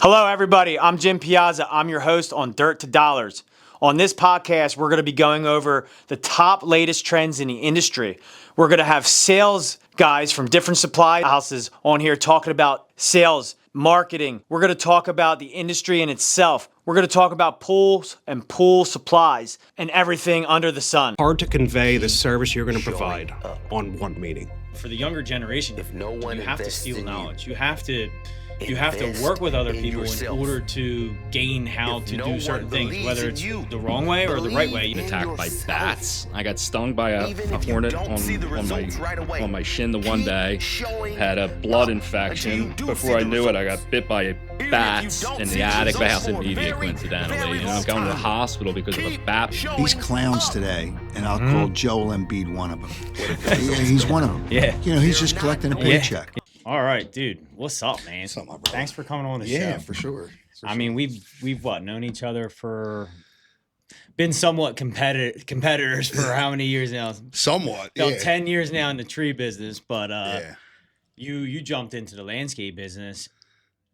Hello, everybody. I'm Jim Piazza. I'm your host on Dirt to Dollars. On this podcast, we're going to be going over the top latest trends in the industry. We're going to have sales guys from different supply houses on here talking about sales, marketing. We're going to talk about the industry in itself. We're going to talk about pools and pool supplies and everything under the sun. Hard to convey the service you're going to provide on one meeting. For the younger generation, you have to steal knowledge. You have to Invest work with other in people yourself. in order to gain how If to no do one certain things, believes whether in it's you, the wrong way or the right way. believe in Attacked by yourself. bats. I got stung by a Even if you hornet don't see the results right away, on my shin the one keep day. showing Had a blood up infection. until you do Before see I the knew it, I results. got bit by bats don't in see the the attic of the results house in for a Media, very, coincidentally. very You know, long going to the time, hospital because of a keep bat. showing These clowns today, and I'll Mm-hmm. call Joel Embiid one of them. Yeah, he's one of them. Yeah. You know, he's just collecting a paycheck. All right, dude. What's up, man? What's up, my brother? Thanks for coming on the Yeah, show. for sure. I mean, we've known each other for been somewhat competitors for how many years now? Somewhat. About Yeah. 10 years now in the tree business, but Yeah. you jumped into the landscape business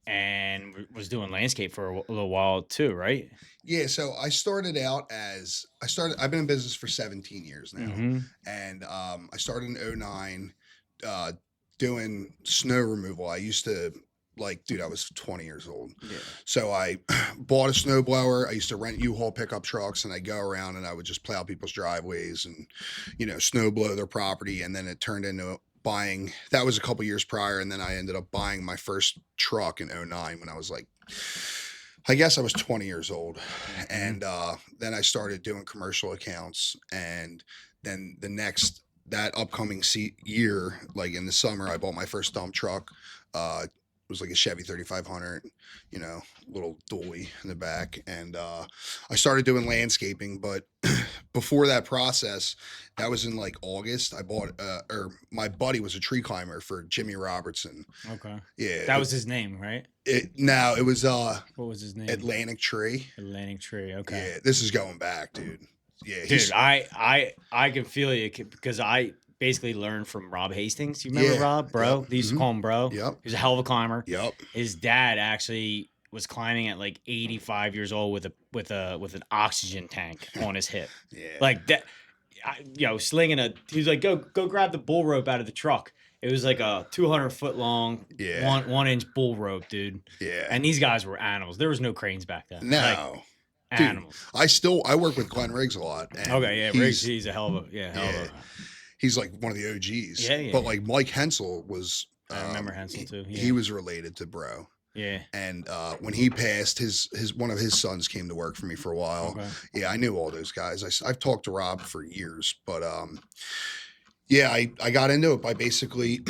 and was doing landscape for a little while too, right? Yeah. So I started out I've been in business for 17 years now. Mhm. And I started in '09 doing snow removal. I used to, I was 20 years old. Yeah. So I bought a snow blower. I used to rent U-Haul pickup trucks, and I'd go around and I would just plow people's driveways and, snow blow their property. And then it turned into buying, that was a couple years prior. And then I ended up buying my first truck in '09 when I was I guess I was 20 years old. And then I started doing commercial accounts. And then that upcoming year, like in the summer, I bought my first dump truck. It was like a Chevy 3500, little dolly in the back. And I started doing landscaping. But before that process, that was in August. I bought, or my buddy was a tree climber for Jimmy Robertson. Okay. Yeah. That was his name, right? it was What was his name? Atlantic Tree. Atlantic Tree. Okay. Yeah, this is going back, dude. Yeah, Dude, I can feel you because I basically learned from Rob Hastings. You remember Yeah. Rob, bro? Yep. They used to call him bro. Yep. He was a hell of a climber. Yep. His dad actually was climbing at 85 years old with an oxygen tank on his hip. Yeah. Like that, slinging he was like, go grab the bull rope out of the truck. It was like a 200-foot long, Yeah. 1-inch bull rope, dude. Yeah. And these guys were animals. There was no cranes back then. No. Like, Dude, animals. I work with Glenn Riggs a lot. And Okay, yeah, Riggs, he's a hell of a, he's like one of the OGs. Yeah, yeah. But Mike Hensel was. I remember Hensel too. Yeah. He was related to Bro. Yeah. And when he passed, his one of his sons came to work for me for a while. Okay. Yeah, I knew all those guys. I've talked to Rob for years, but yeah, I got into it by basically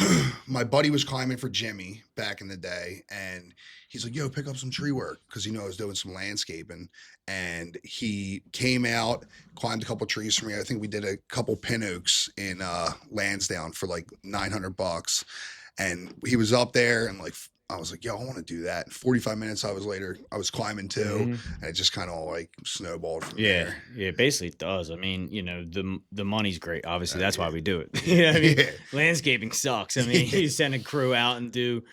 my buddy was climbing for Jimmy back in the day, and he's like, "Yo, pick up some tree work," because I was doing some landscaping, and he came out, climbed a couple trees for me. I think we did a couple pin oaks in Lansdowne for $900, and he was up there, and I was like, yo, I want to do that. And 45 minutes I was climbing too. Mhm. And it just kind of snowballed from Yeah, there. yeah, basically it does. I mean, the money's great. Obviously, that's why we do it. You know what I mean? Yeah. Landscaping sucks. I mean, you send a crew out and do,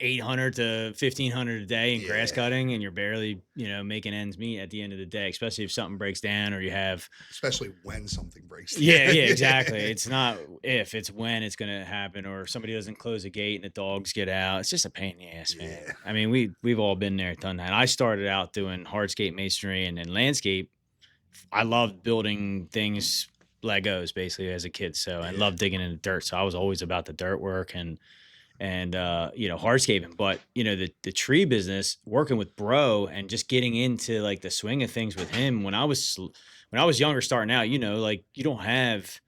800 to 1,500 a day in grass Yeah. cutting, and you're barely, making ends meet at the end of the day, especially if something breaks down or you have. Especially when something breaks down. Yeah, exactly. It's not if, it's when it's going to happen, or somebody doesn't close a gate and the dogs get out. It's just a pain in the ass, man. Yeah. I mean, we've all been there, done that. I started out doing hardscape masonry and landscape. I loved building things, Legos, basically, as a kid. So I loved digging in the dirt. So I was always about the dirt work and hardscaping. But the tree business, working with Bro and just getting into the swing of things with him when I was younger, starting out, you don't have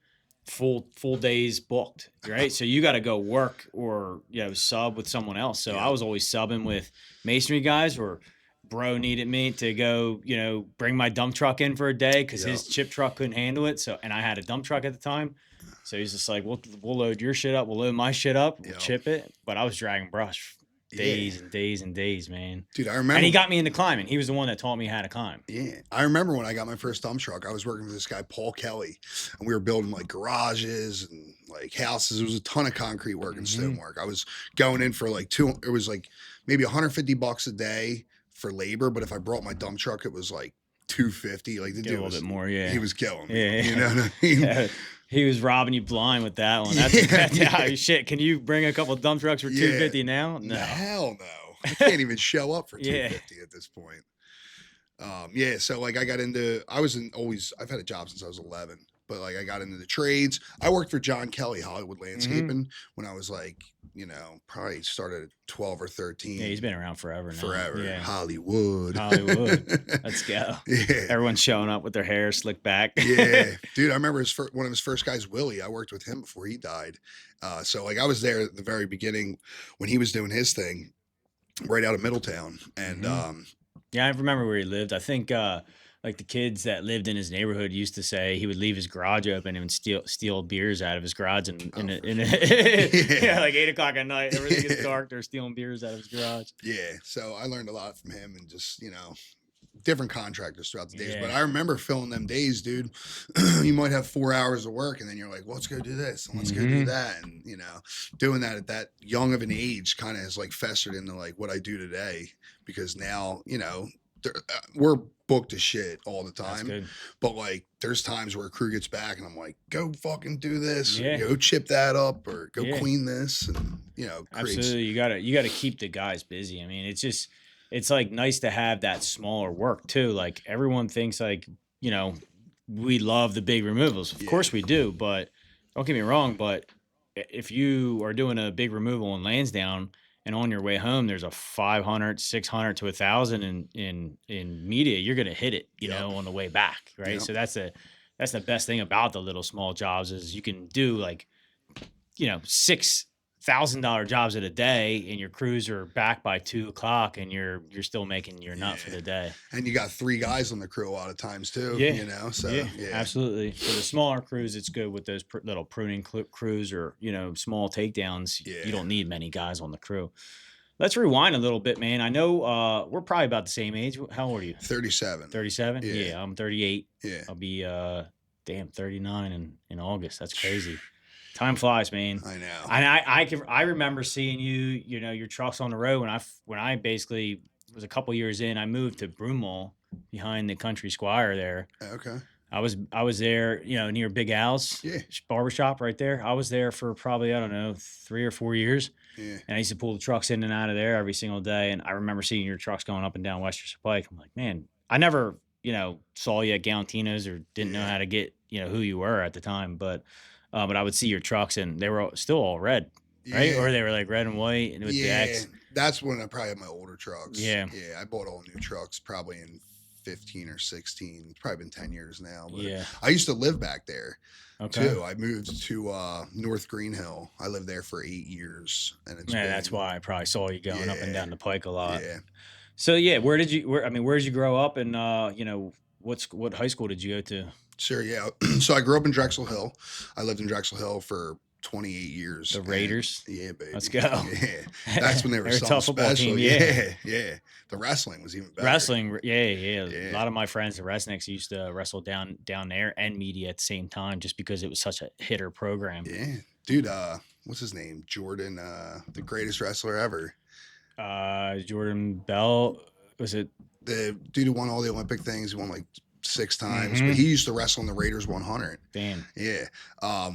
full days booked, right? So you got to go work or sub with someone else. So I was always subbing with masonry guys, or Bro needed me to go bring my dump truck in for a day because his chip truck couldn't handle it. So, and I had a dump truck at the time. So he's just like, we'll load your shit up. We'll load my shit up. We'll chip it. But I was dragging brush days and days and days, man. Dude, I remember. And he got me into climbing. He was the one that taught me how to climb. Yeah. I remember when I got my first dump truck, I was working with this guy, Paul Kelly, and we were building like garages and like houses. It was a ton of concrete work and stonework. I was going in for like it was like maybe $150 a day for labor. But if I brought my dump truck, it was like $250. Like the Get dude a little bit more, yeah. He was killing me. Yeah. You know what I mean? Yeah. He was robbing you blind with that one. That's shit. Can you bring a couple dump trucks for $250 now? No. Hell no. I can't even show up for $250 Yeah. at this point. So like I got into, I've had a job since I was 11, but like I got into the trades. I worked for John Kelly, Hollywood Landscaping, when I was like, probably started at 12 or 13. Yeah, he's been around forever now. Forever. Yeah. Hollywood. Let's go. Yeah. Everyone's showing up with their hair slicked back. Yeah. Dude, I remember one of his first guys, Willie. I worked with him before he died. So like I was there at the very beginning when he was doing his thing right out of Middletown. And Yeah, I remember where he lived. I think like the kids that lived in his neighborhood used to say he would leave his garage open and steal beers out of his garage like 8 o'clock at night. Everything gets dark. They're stealing beers out of his garage. Yeah. So I learned a lot from him and just, different contractors throughout the days. Yeah. But I remember filling them days, dude. You might have 4 hours of work and then you're like, well, let's go do this and let's go do that. And, doing that at that young of an age kind of has like festered into like what I do today because now, we're booked as shit all the That's time. good. But like there's times where a crew gets back and I'm like, go fucking do this. Yeah. Or go chip that up or go Yeah. clean this. And, creates. Absolutely. You gotta keep the guys busy. I mean, it's like nice to have that smaller work too. Like everyone thinks like, we love the big removals. Of course we do, but don't get me wrong, but if you are doing a big removal in Lansdowne and on your way home there's a 500, 600 to 1,000 in media, you're gonna hit it, on the way back, right? Yep. So that's the best thing about the little small jobs is you can do like, $6,000 jobs at a day, and your crews are back by 2:00, and you're still making your nut for the day. And you got 3 guys on the crew a lot of times too. Yeah. So yeah, absolutely. For the smaller crews, it's good with those little pruning crews or small takedowns. Yeah. You don't need many guys on the crew. Let's rewind a little bit, man. I know we're probably about the same age. How old are you? 37. 37. Yeah. Yeah, I'm 38. Yeah. I'll be 39 in August. That's crazy. Time flies, man. I know. And I remember seeing you, your trucks on the road when I basically was a couple years in. I moved to Broomall behind the Country Squire there. Okay. I was there, near Big Al's barbershop right there. I was there for probably, I don't know, 3 or 4 years. Yeah. And I used to pull the trucks in and out of there every single day. And I remember seeing your trucks going up and down Westchester Pike. I'm like, man, I never, saw you at Galantino's or didn't know how to get, who you were at the time. But I would see your trucks and they were still all red, right? Yeah. Or they were like red and white and with the X. That's when I probably had my older trucks. Yeah. Yeah. I bought all new trucks probably in 15 or 16. It's probably been 10 years now. But Yeah. I used to live back there Okay. too. I moved to North Green Hill. I lived there for 8 years. And it's That's why I probably saw you going up and down the Pike a lot. Yeah. So yeah, where did you grow up and what high school did you go to? Sure, yeah. So I grew up in Drexel Hill. I lived in Drexel Hill for 28 years. The Raiders? Yeah, baby. Let's go. Yeah. That's when they were They're a something tough football special. team, Yeah, yeah. The wrestling was even better. Wrestling, yeah. A Yeah. lot of my friends, the Resnicks, used to wrestle down there and media at the same time, just because it was such a hitter program. Yeah. Dude, what's his name? Jordan, the greatest wrestler ever. Jordan Bell, was it? The dude who won all the Olympic things, he won like 6 times, Mhm. but he used to wrestle in the Raiders 100. Damn. Yeah,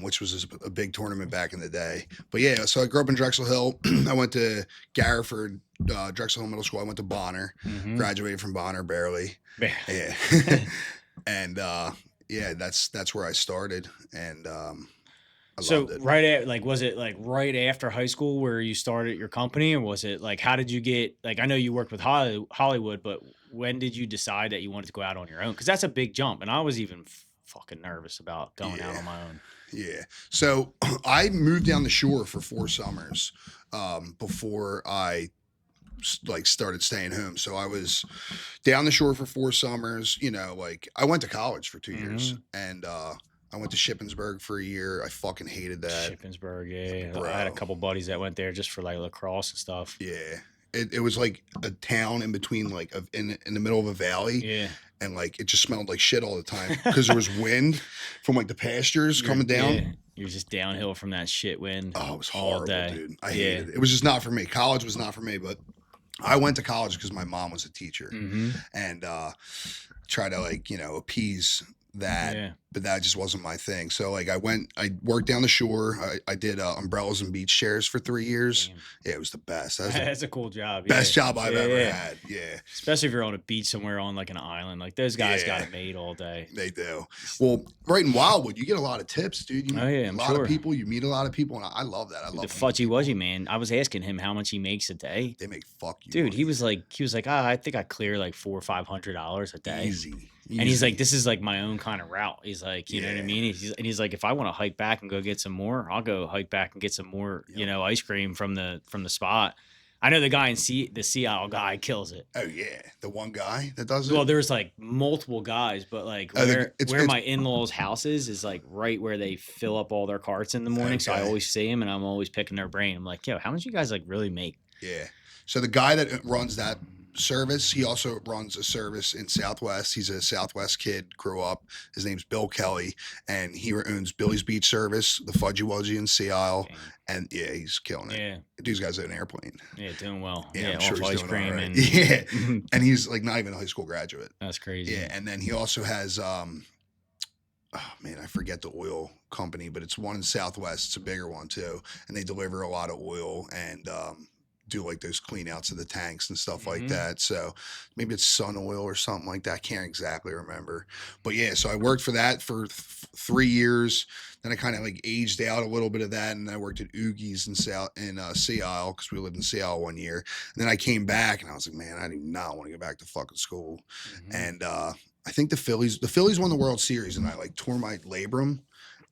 which was a big tournament back in the day. But yeah, so I grew up in Drexel Hill. I went to Garriford, Drexel Hill Middle School. I went to Bonner, Mhm. graduated from Bonner barely. Man. Yeah, and yeah, that's where I started, and I So loved it. was it like right after high school where you started your company, or was it like how did you get like I know you worked with Hollywood, but when did you decide that you wanted to go out on your own? Because that's a big jump, and I was even fucking nervous about going out on my own. Yeah. So I moved down the shore for 4 summers before I started staying home. So I was down the shore for 4 summers. Like I went to college for 2 years, and I went to Shippensburg for a year. I fucking hated that. Shippensburg, yeah. Bro. I had a couple buddies that went there just for like lacrosse and stuff. Yeah. it was like a town in between, like in the middle of a valley. Yeah. And like it just smelled like shit all the time because there was wind from like the pastures coming down. Yeah. You're just downhill from that shit wind. Oh, it was all horrible, day. dude. I hated it. It was just not for me. College was not for me, but I went to college because my mom was a teacher and try to like, appease that, but that just wasn't my thing. So like I worked down the shore. I did umbrellas and beach chairs for 3 years. Damn. Yeah, it was the best. That's a cool job. Best job I've ever had. Yeah. Especially if you're on a beach somewhere on like an island. Like those guys got it made all day. They do. Well, right in Wildwood, you get a lot of tips, dude. You meet I'm a lot of people. You meet a lot of people, and I love that. I love the fudgy wudgy, man. I was asking him how much he makes a day. They make fuck you, dude. Money. He was like, I think I clear like $400 or $500 a day. Easy. And he's like, this is like my own kind of route. He's like, you know what I mean? He's like, if I want to hike back and go get some more, I'll go hike back and get some more, ice cream from the spot. I know the guy in the Sea Isle guy kills it. Oh yeah, the one guy that does it. Well, there's like multiple guys, but like where my in-laws' house is like right where they fill up all their carts in the morning. Okay. So I always see them, and I'm always picking their brain. I'm like, yo, how much you guys like really make? Yeah. So the guy that runs that service, he also runs a service in Southwest. He's a Southwest kid, grew up. His name's Bill Kelly, and he owns Billy's Beach Service, the Fudgy Wudgy in Sea Isle, and yeah, he's killing it. Yeah, the dude's got an airplane. Yeah, doing well. Yeah, I'm sure he's ice doing cream all right. and yeah, and he's like not even a high school graduate. That's crazy. Yeah, and then he also has oh man, I forget the oil company, but it's one in Southwest. It's a bigger one too, and they deliver a lot of oil and do like those clean outs of the tanks and stuff like that. So maybe it's Sun Oil or something like that. I can't exactly remember, but yeah, so I worked for that for 3 years. Then I kind of like aged out a little bit of that. And I worked at Oogie's in Sea Isle because we lived in Sea Isle 1 year. And then I came back and I was like, man, I do not want to go back to fucking school. And I think the Phillies won the World Series and I like tore my labrum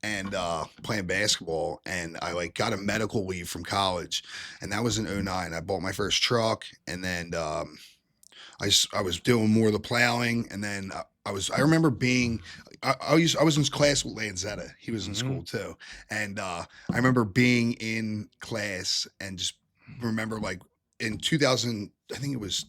and playing basketball, and I like got a medical leave from college, and that was in 2009. I bought my first truck, and then I was doing more of the plowing, and then I remember being I was in class with Lanzetta. He was in school too, and I remember being in class and just remember like in 2000, I think it was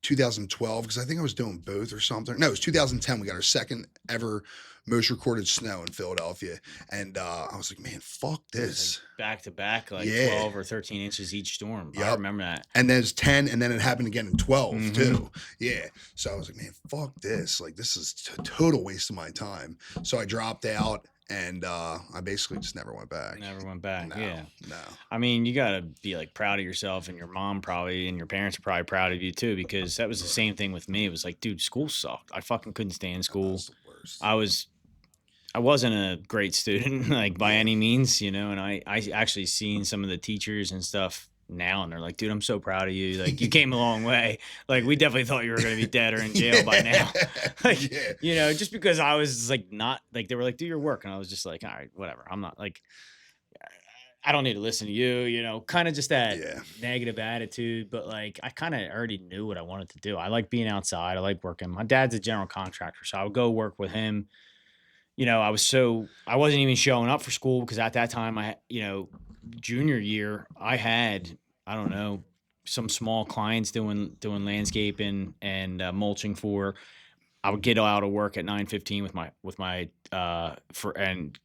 2012 because I think I was doing both or something. No, it was 2010. We got our second ever most recorded snow in Philadelphia, and I was like, man, fuck this. Like back to back, like 12 or 13 inches each storm. I remember that. And there's 10, and then it happened again in 12 too. Yeah. So I was like, man, fuck this. Like, this is a total waste of my time. So I dropped out. And I basically just never went back. Never went back. No, yeah. No. I mean, you got to be like proud of yourself, and your mom probably and your parents are probably proud of you too, because that was the same thing with me. It was like, dude, school sucked. I fucking couldn't stand school. That was the worst. I wasn't a great student, like by any means, and I actually seen some of the teachers and stuff now, and they're like, dude, I'm so proud of you. Like, you came a long way. Like, we definitely thought you were going to be dead or in jail by now. Like, just because I was like, not like, they were like, do your work. And I was just like, all right, whatever. I'm not like, I don't need to listen to you, kind of just that negative attitude. But like, I kind of already knew what I wanted to do. I like being outside. I like working. My dad's a general contractor, so I would go work with him. I wasn't even showing up for school because at that time junior year, I had, I don't know, some small clients doing landscaping and mulching for. I would get out of work at 9:15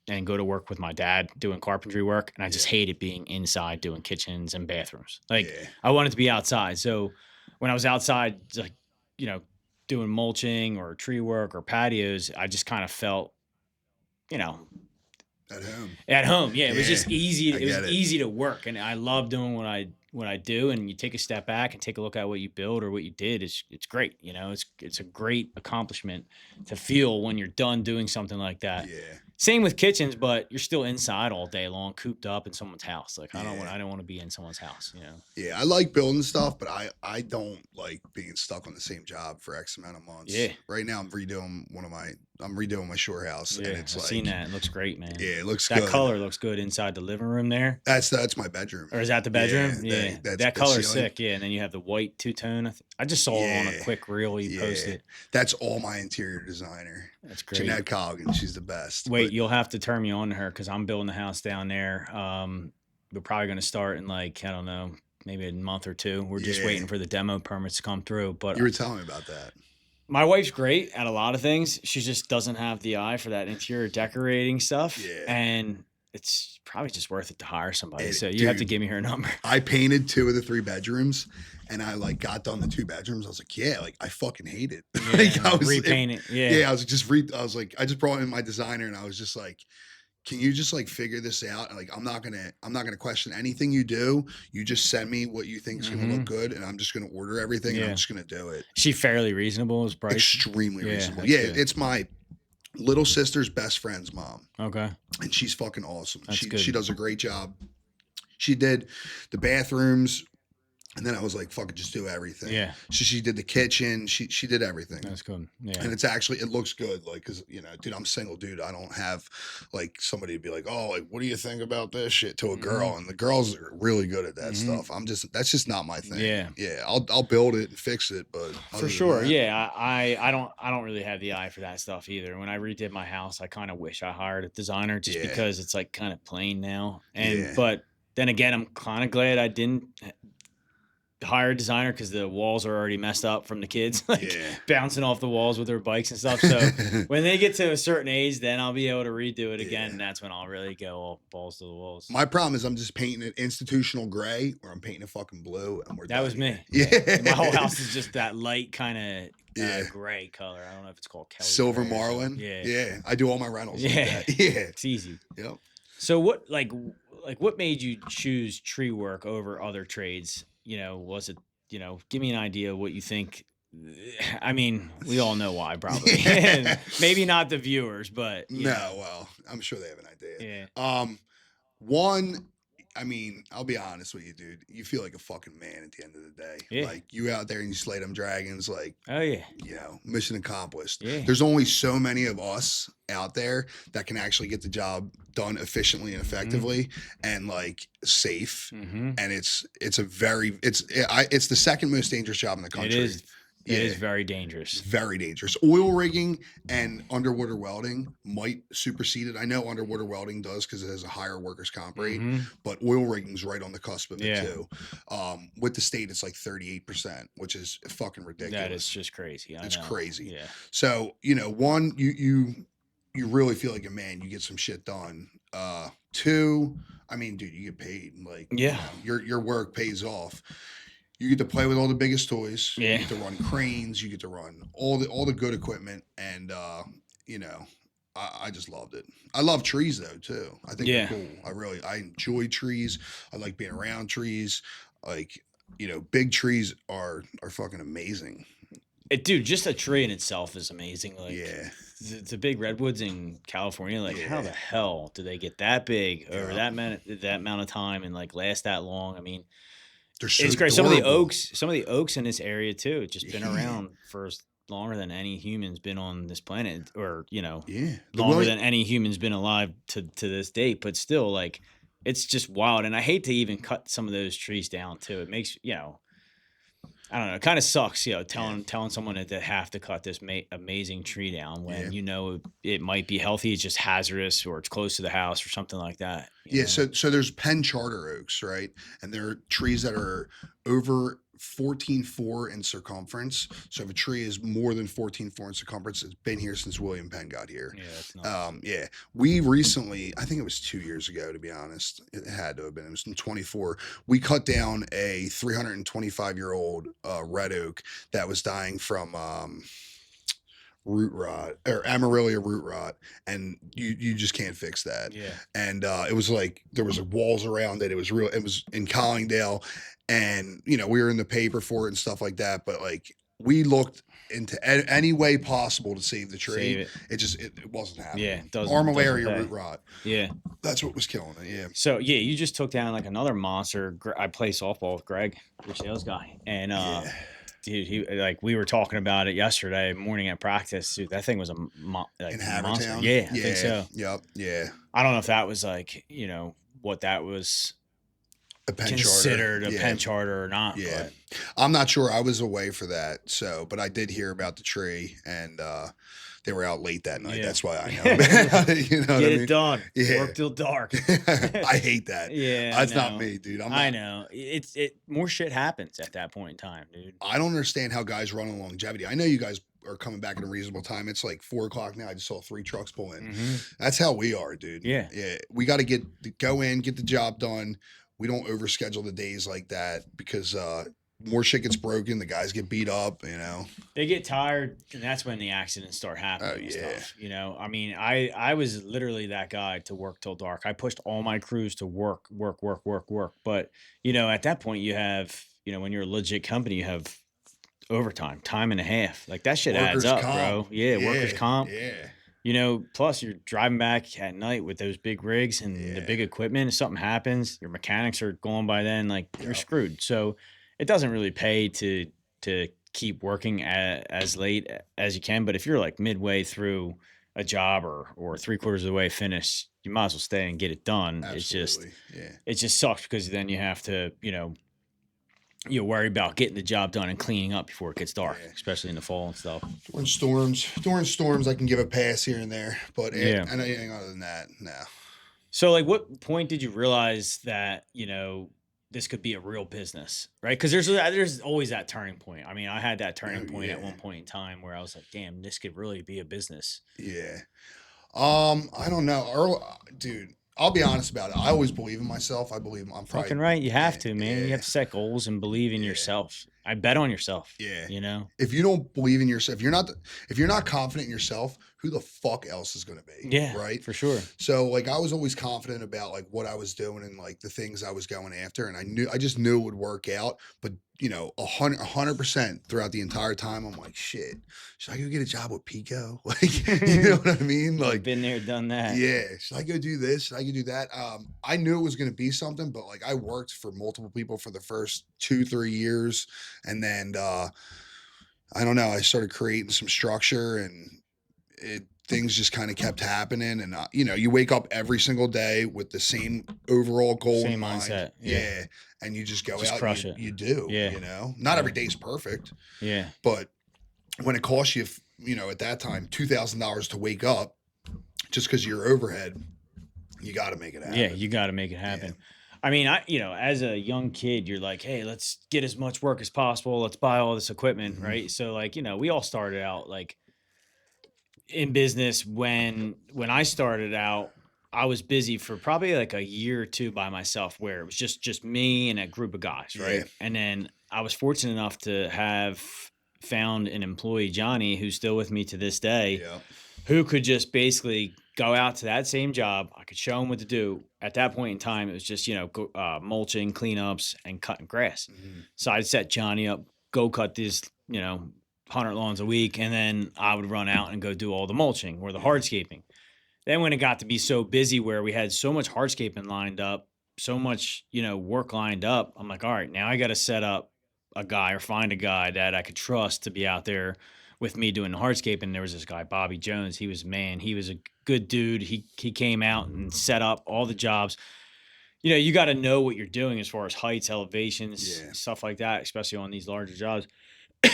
and go to work with my dad doing carpentry work, and I just hated being inside doing kitchens and bathrooms. Like, I wanted to be outside. So when I was outside, like, doing mulching or tree work or patios, I just kind of felt, at home. Yeah. It was just easy. It was easy to work. And I love doing what I do. And you take a step back and take a look at what you build or what you did. It's great. It's a great accomplishment to feel when you're done doing something like that. Yeah. Same with kitchens, but you're still inside all day long, cooped up in someone's house. Like, I don't want to be in someone's house, Yeah, I like building stuff, but I don't like being stuck on the same job for X amount of months. Yeah. Right now I'm redoing my shore house. Yeah, and it's I've like, seen that. It looks great, man. Yeah, it looks good. That color looks good inside the living room there. That's my bedroom. Or is that the bedroom? Yeah. That color's ceiling. sick. Yeah. And then you have the white two-tone. I just saw it on a quick reel you posted. That's all my interior designer. That's great. Jeanette Colgan, she's the best. Wait, you'll have to turn me on to her because I'm building the house down there. We're probably going to start in like, I don't know, maybe a month or two. We're just Yeah. waiting for the demo permits to come through. But You were telling me about that. my wife's great at a lot of things. She just doesn't have the eye for that interior decorating stuff. Yeah. And it's probably just worth it to hire somebody. So you Dude, have to give me her number. I painted 2 of the 3 bedrooms, and I like got done the 2 bedrooms. I was like, yeah, like I fucking hate it. Like, I was repaint it. Yeah. Yeah, I was just I was like, I just brought in my designer, and I was just like, can you just like figure this out? And like, I'm not gonna question anything you do. You just send me what you think is gonna look good, and I'm just gonna order everything. And I'm just gonna do it. She fairly reasonable as price. Extremely reasonable. that's Yeah, good. it's my little sister's best friend's mom, Okay. and she's fucking awesome. That's She good. does a great job. She did the bathrooms, and then I was like, fuck it, just do everything. Yeah. So she did the kitchen. She did everything. That's good. Yeah. And it looks good. Like, cause you know, dude, I'm a single dude. I don't have like somebody to be like, oh, like, what do you think about this shit to a girl? And the girls are really good at that stuff. That's just not my thing. Yeah. Yeah. I'll build it and fix it, but For sure. Yeah. I don't really have the eye for that stuff either. When I redid my house, I kind of wish I hired a designer just because it's like kind of plain now. And, but then again, I'm kind of glad I didn't hire a designer because the walls are already messed up from the kids like bouncing off the walls with their bikes and stuff. So when they get to a certain age, then I'll be able to redo it again, and that's when I'll really go all balls to the walls. My problem is I'm just painting it institutional gray, or I'm painting it fucking blue, and we're That done. was me. Yeah. My whole house is just that light kind of gray color. I don't know if it's called Kelly Silver gray or something. Marlin. Yeah. Yeah. I do all my rentals. Like Yeah. that. Yeah. It's easy. Yep. So what what made you choose tree work over other trades? You know, was it, give me an idea of what you think. I mean, we all know why, probably. Maybe not the viewers, but Well, I'm sure they have an idea. Yeah. One, I mean, I'll be honest with you, dude. You feel like a fucking man at the end of the day. Yeah. Like, you out there and you slay them dragons, like, Oh yeah. mission accomplished. Yeah. There's only so many of us out there that can actually get the job done efficiently and effectively and like safe. And it's the second most dangerous job in the country. It is. It is very dangerous. Very dangerous. Oil rigging and underwater welding might supersede it. I know underwater welding does because it has a higher workers' comp rate, but oil rigging's right on the cusp of it too. With the state, it's like 38%, which is fucking ridiculous. That is just crazy. It's crazy. Yeah. So, one, you really feel like a man. You get some shit done. Two, I mean, dude, you get paid. Like, your work pays off. You get to play with all the biggest toys. Yeah. You get to run cranes. You get to run all the good equipment. And, I just loved it. I love trees though, too. I think they're cool. I enjoy trees. I like being around trees. Like, big trees are fucking amazing. Dude, just a tree in itself is amazing. Like, the big redwoods in California, like how the hell do they get that big over that amount of time and like last that long? I mean, So it's great. durable. Some of the oaks in this area too, it's just been around for longer than any human's been on this planet, or longer than any human's been alive to this date. But still, like, it's just wild. And I hate to even cut some of those trees down too. It makes I don't know. It kind of sucks, telling someone that they have to cut this amazing tree down when it might be healthy. It's just hazardous, or it's close to the house, or something like that. you know? So there's Penn Charter oaks, right? And they're trees that are over 14.4 in circumference. So if a tree is more than 14.4 in circumference, it's been here since William Penn got here. Yeah, that's nuts. We recently, I think it was 2 years ago, to be honest. It had to have been. It was in 24. We cut down a 325-year-old red oak that was dying from root rot, or Amaryllia root rot, and you just can't fix that. Yeah. And it was like there was walls around it. It was in Collingdale, and we were in the paper for it and stuff like that. But like, we looked into any way possible to save the tree. Save it. It wasn't happening. Yeah, it doesn't Armillaria pay. root rot. Yeah. That's what was killing it. Yeah. So you just took down like another monster. I play softball with Greg, your sales guy, and dude, he, like, we were talking about it yesterday morning at practice. Dude, that thing was In monster. Havertown. Yeah, I think so. Yep. Yeah. I don't know if that was like what that was a pen considered charter. a pen charter or not. Yeah. But I'm not sure. I was away for that. So, but I did hear about the tree, and they were out late that night. Yeah. That's why I know about it. You know get what I it mean? done. Yeah. Work till dark. I hate that. Yeah, That's not know. me, dude. I know. It more shit happens at that point in time, dude. I don't understand how guys run on longevity. I know you guys are coming back at a reasonable time. It's like 4:00 now. I just saw 3 trucks pull in. That's how we are, dude. Yeah. Yeah. We got to go in, get the job done. We don't overschedule the days like that because more shit gets broken. The guys get beat up, you know. They get tired, and that's when the accidents start happening. Oh, And yeah. stuff, you know. I mean, I was literally that guy to work till dark. I pushed all my crews to work. But you know, at that point, you have, you know, when you're a legit company, you have overtime, time and a half. Like that shit adds Workers' up, comp. bro. Yeah, workers comp. Yeah. You know, plus you're driving back at night with those big rigs and the Yeah. big equipment. If something happens, your mechanics are gone by then. Like you're Yep. screwed. So it doesn't really pay to keep working as late as you can. But if you're like midway through a job or 3/4 of the way finished, you might as well stay and get it done. Absolutely. It just sucks because then you have to, you know, you worry about getting the job done and cleaning up before it gets dark, Yeah. especially in the fall and stuff. During storms, I can give a pass here and there, but Yeah. anything other than that, no. So, like, what point did you realize that, you know, this could be a real business, right? Because there's always that turning point. I mean, I had that turning point at yeah. one point in time where I was like, damn, this could really be a business. Yeah. I don't know. Dude, I'll be honest about it. I always believe in myself. I believe I'm probably Fucking right. You have yeah, to, man. You yeah. have to set goals and believe in Yeah. yourself. I bet on yourself. Yeah. You know? If you don't believe in yourself, if you're not confident in yourself, who the fuck else is going to be? Yeah. Right. For sure. So like I was always confident about like what I was doing and like the things I was going after, and I just knew it would work out. But you know, 100% throughout the entire time, I'm like, shit, should I go get a job with Pico? Like, you know what I mean? Like, Like, been there, done that. yeah, should I go do this? Should I go do that? I knew it was going to be something, but like I worked for multiple people for the first 2-3 years, and then I don't know, I started creating some structure, and things just kind of kept happening. And you know, you wake up every single day with the same overall goal Same in mind. mindset, Yeah. yeah. And you just go Just out, crush and it. you do. Yeah. You know, not every day's perfect, Yeah. but when it costs you, you know, at that time $2,000 to wake up just because of your overhead, you got to make it happen. Yeah, you got to make it happen. I mean, you know, as a young kid, you're like, hey, let's get as much work as possible. Let's buy all this equipment, right? So, like, you know, we all started out like in business. When I started out, I was busy for probably like a year or two by myself, where it was just me and a group of guys, right? Yeah. And then I was fortunate enough to have found an employee, Johnny, who's still with me to this day, Yeah. who could just basically go out to that same job. I could show him what to do. At that point in time, it was just, you know, mulching, cleanups, and cutting grass. Mm-hmm. So I'd set Johnny up, go cut these, you know, 100 lawns a week, and then I would run out and go do all the mulching or the hardscaping. Then when it got to be so busy where we had so much hardscaping lined up, so much, you know, work lined up, I'm like, all right, now I got to set up a guy or find a guy that I could trust to be out there with me doing the hardscaping. There was this guy, Bobby Jones. He was a good dude. He came out and set up all the jobs. You know, you got to know what you're doing as far as heights, elevations, Yeah. stuff like that, especially on these larger jobs.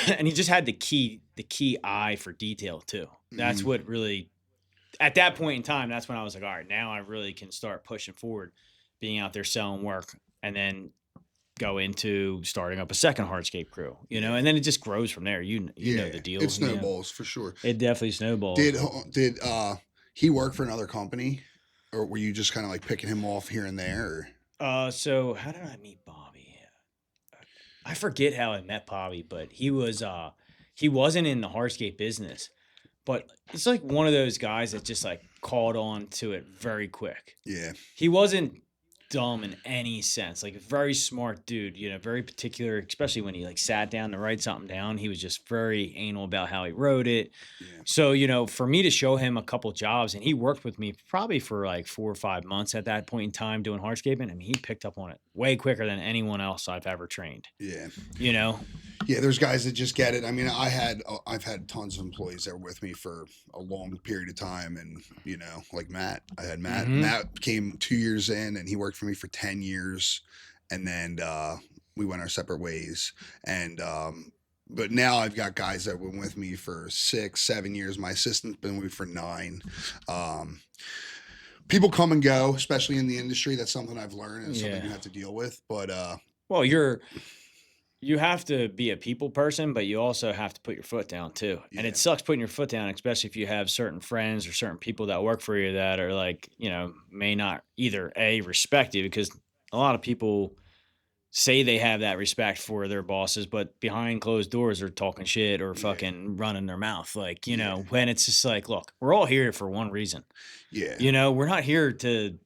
And he just had the key eye for detail too. That's what really, at that point in time, that's when I was like, all right, now I really can start pushing forward, being out there selling work, and then go into starting up a second hardscape crew, you know, and then it just grows from there. You know the deal. It you know? snowballs for sure. It definitely snowballs. Did he work for another company, or were you just kind of like picking him off here and there? Or? So how did I meet Bobby? I forget how I met Bobby, but he wasn't in the hardscape business, but it's like one of those guys that just like caught on to it very quick. Yeah. He wasn't dumb in any sense, like a very smart dude, you know, very particular, especially when he like sat down to write something down. He was just very anal about how he wrote it. Yeah. So, you know, for me to show him a couple jobs, and he worked with me probably for like 4 or 5 months at that point in time doing hardscaping. I mean, he picked up on it way quicker than anyone else I've ever trained. Yeah. You know? Yeah, there's guys that just get it. I mean, I've had tons of employees that were with me for a long period of time, and you know, like Matt. I had Matt. Mhm. Matt came 2 years in, and he worked for me for 10 years. and then we went our separate ways. And but now I've got guys that have been with me for 6, 7 years. My assistant's been with me for 9. People come and go, especially in the industry. That's something I've learned and something Yeah. you have to deal with. But Well, you have to be a people person, but you also have to put your foot down too. And Yeah. it sucks putting your foot down, especially if you have certain friends or certain people that work for you that are like, may not either respect you, because a lot of people say they have that respect for their bosses, but behind closed doors are talking shit or fucking running their mouth. Like, when it's just like, look, we're all here for one reason. yeah, We're not here to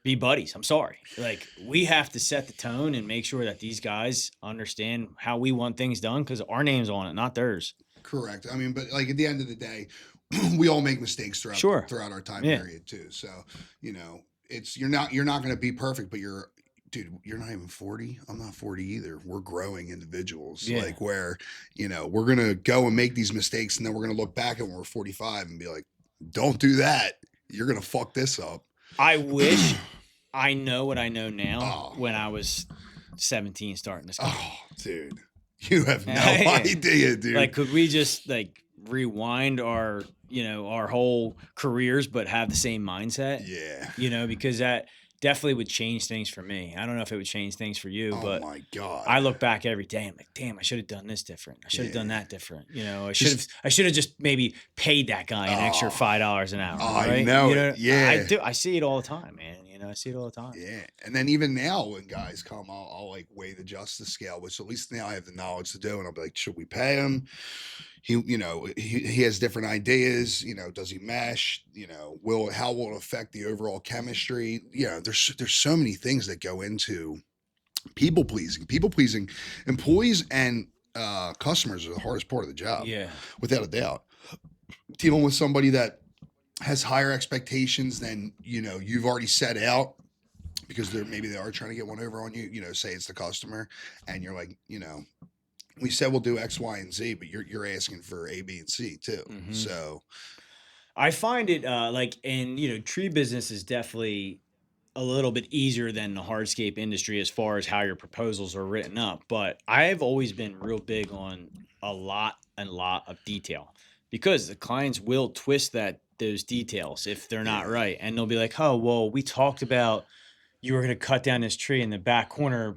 be buddies. I'm sorry. Like, we have to set the tone and make sure that these guys understand how we want things done, because our name's on it, not theirs. correct. I mean, but like at the end of the day, we all make mistakes throughout our time period too. So, it's you're not going to be perfect, but dude, you're not even 40. I'm not 40 either. We're growing individuals. Yeah. Like where, we're going to go and make these mistakes, and then we're going to look back at when we're 45 and be like, don't do that. You're going to fuck this up. I wish I know what I know now when I was 17 starting this company. Oh, dude. You have no idea, dude. Like, could we just like rewind our, our whole careers, but have the same mindset? Yeah. Because that definitely would change things for me. I don't know if it would change things for you, Oh but my God. I look back every day. I'm like, damn, I should have done this different. I should have done that different. I should have just maybe paid that guy an extra $5 an hour. Right? I know it. Yeah. I do. I see it all the time, man. I see it all the time. Yeah. And then even now when guys come, I'll like weigh the justice scale, which at least now I have the knowledge to do. And I'll be like, should we pay him? He has different ideas, does he mesh, how will it affect the overall chemistry? There's so many things that go into people pleasing, employees and customers are the hardest part of the job. Yeah. Without a doubt. Dealing with somebody that has higher expectations than, you've already set out, because maybe they are trying to get one over on you, say it's the customer and you're like, we said we'll do X, Y, and Z, but you're asking for A, B, and C too. Mhm. So I find it tree business is definitely a little bit easier than the hardscape industry as far as how your proposals are written up. But I've always been real big on a lot of detail, because the clients will twist those details if they're not right. And they'll be like, oh, well, we talked about you were going to cut down this tree in the back corner,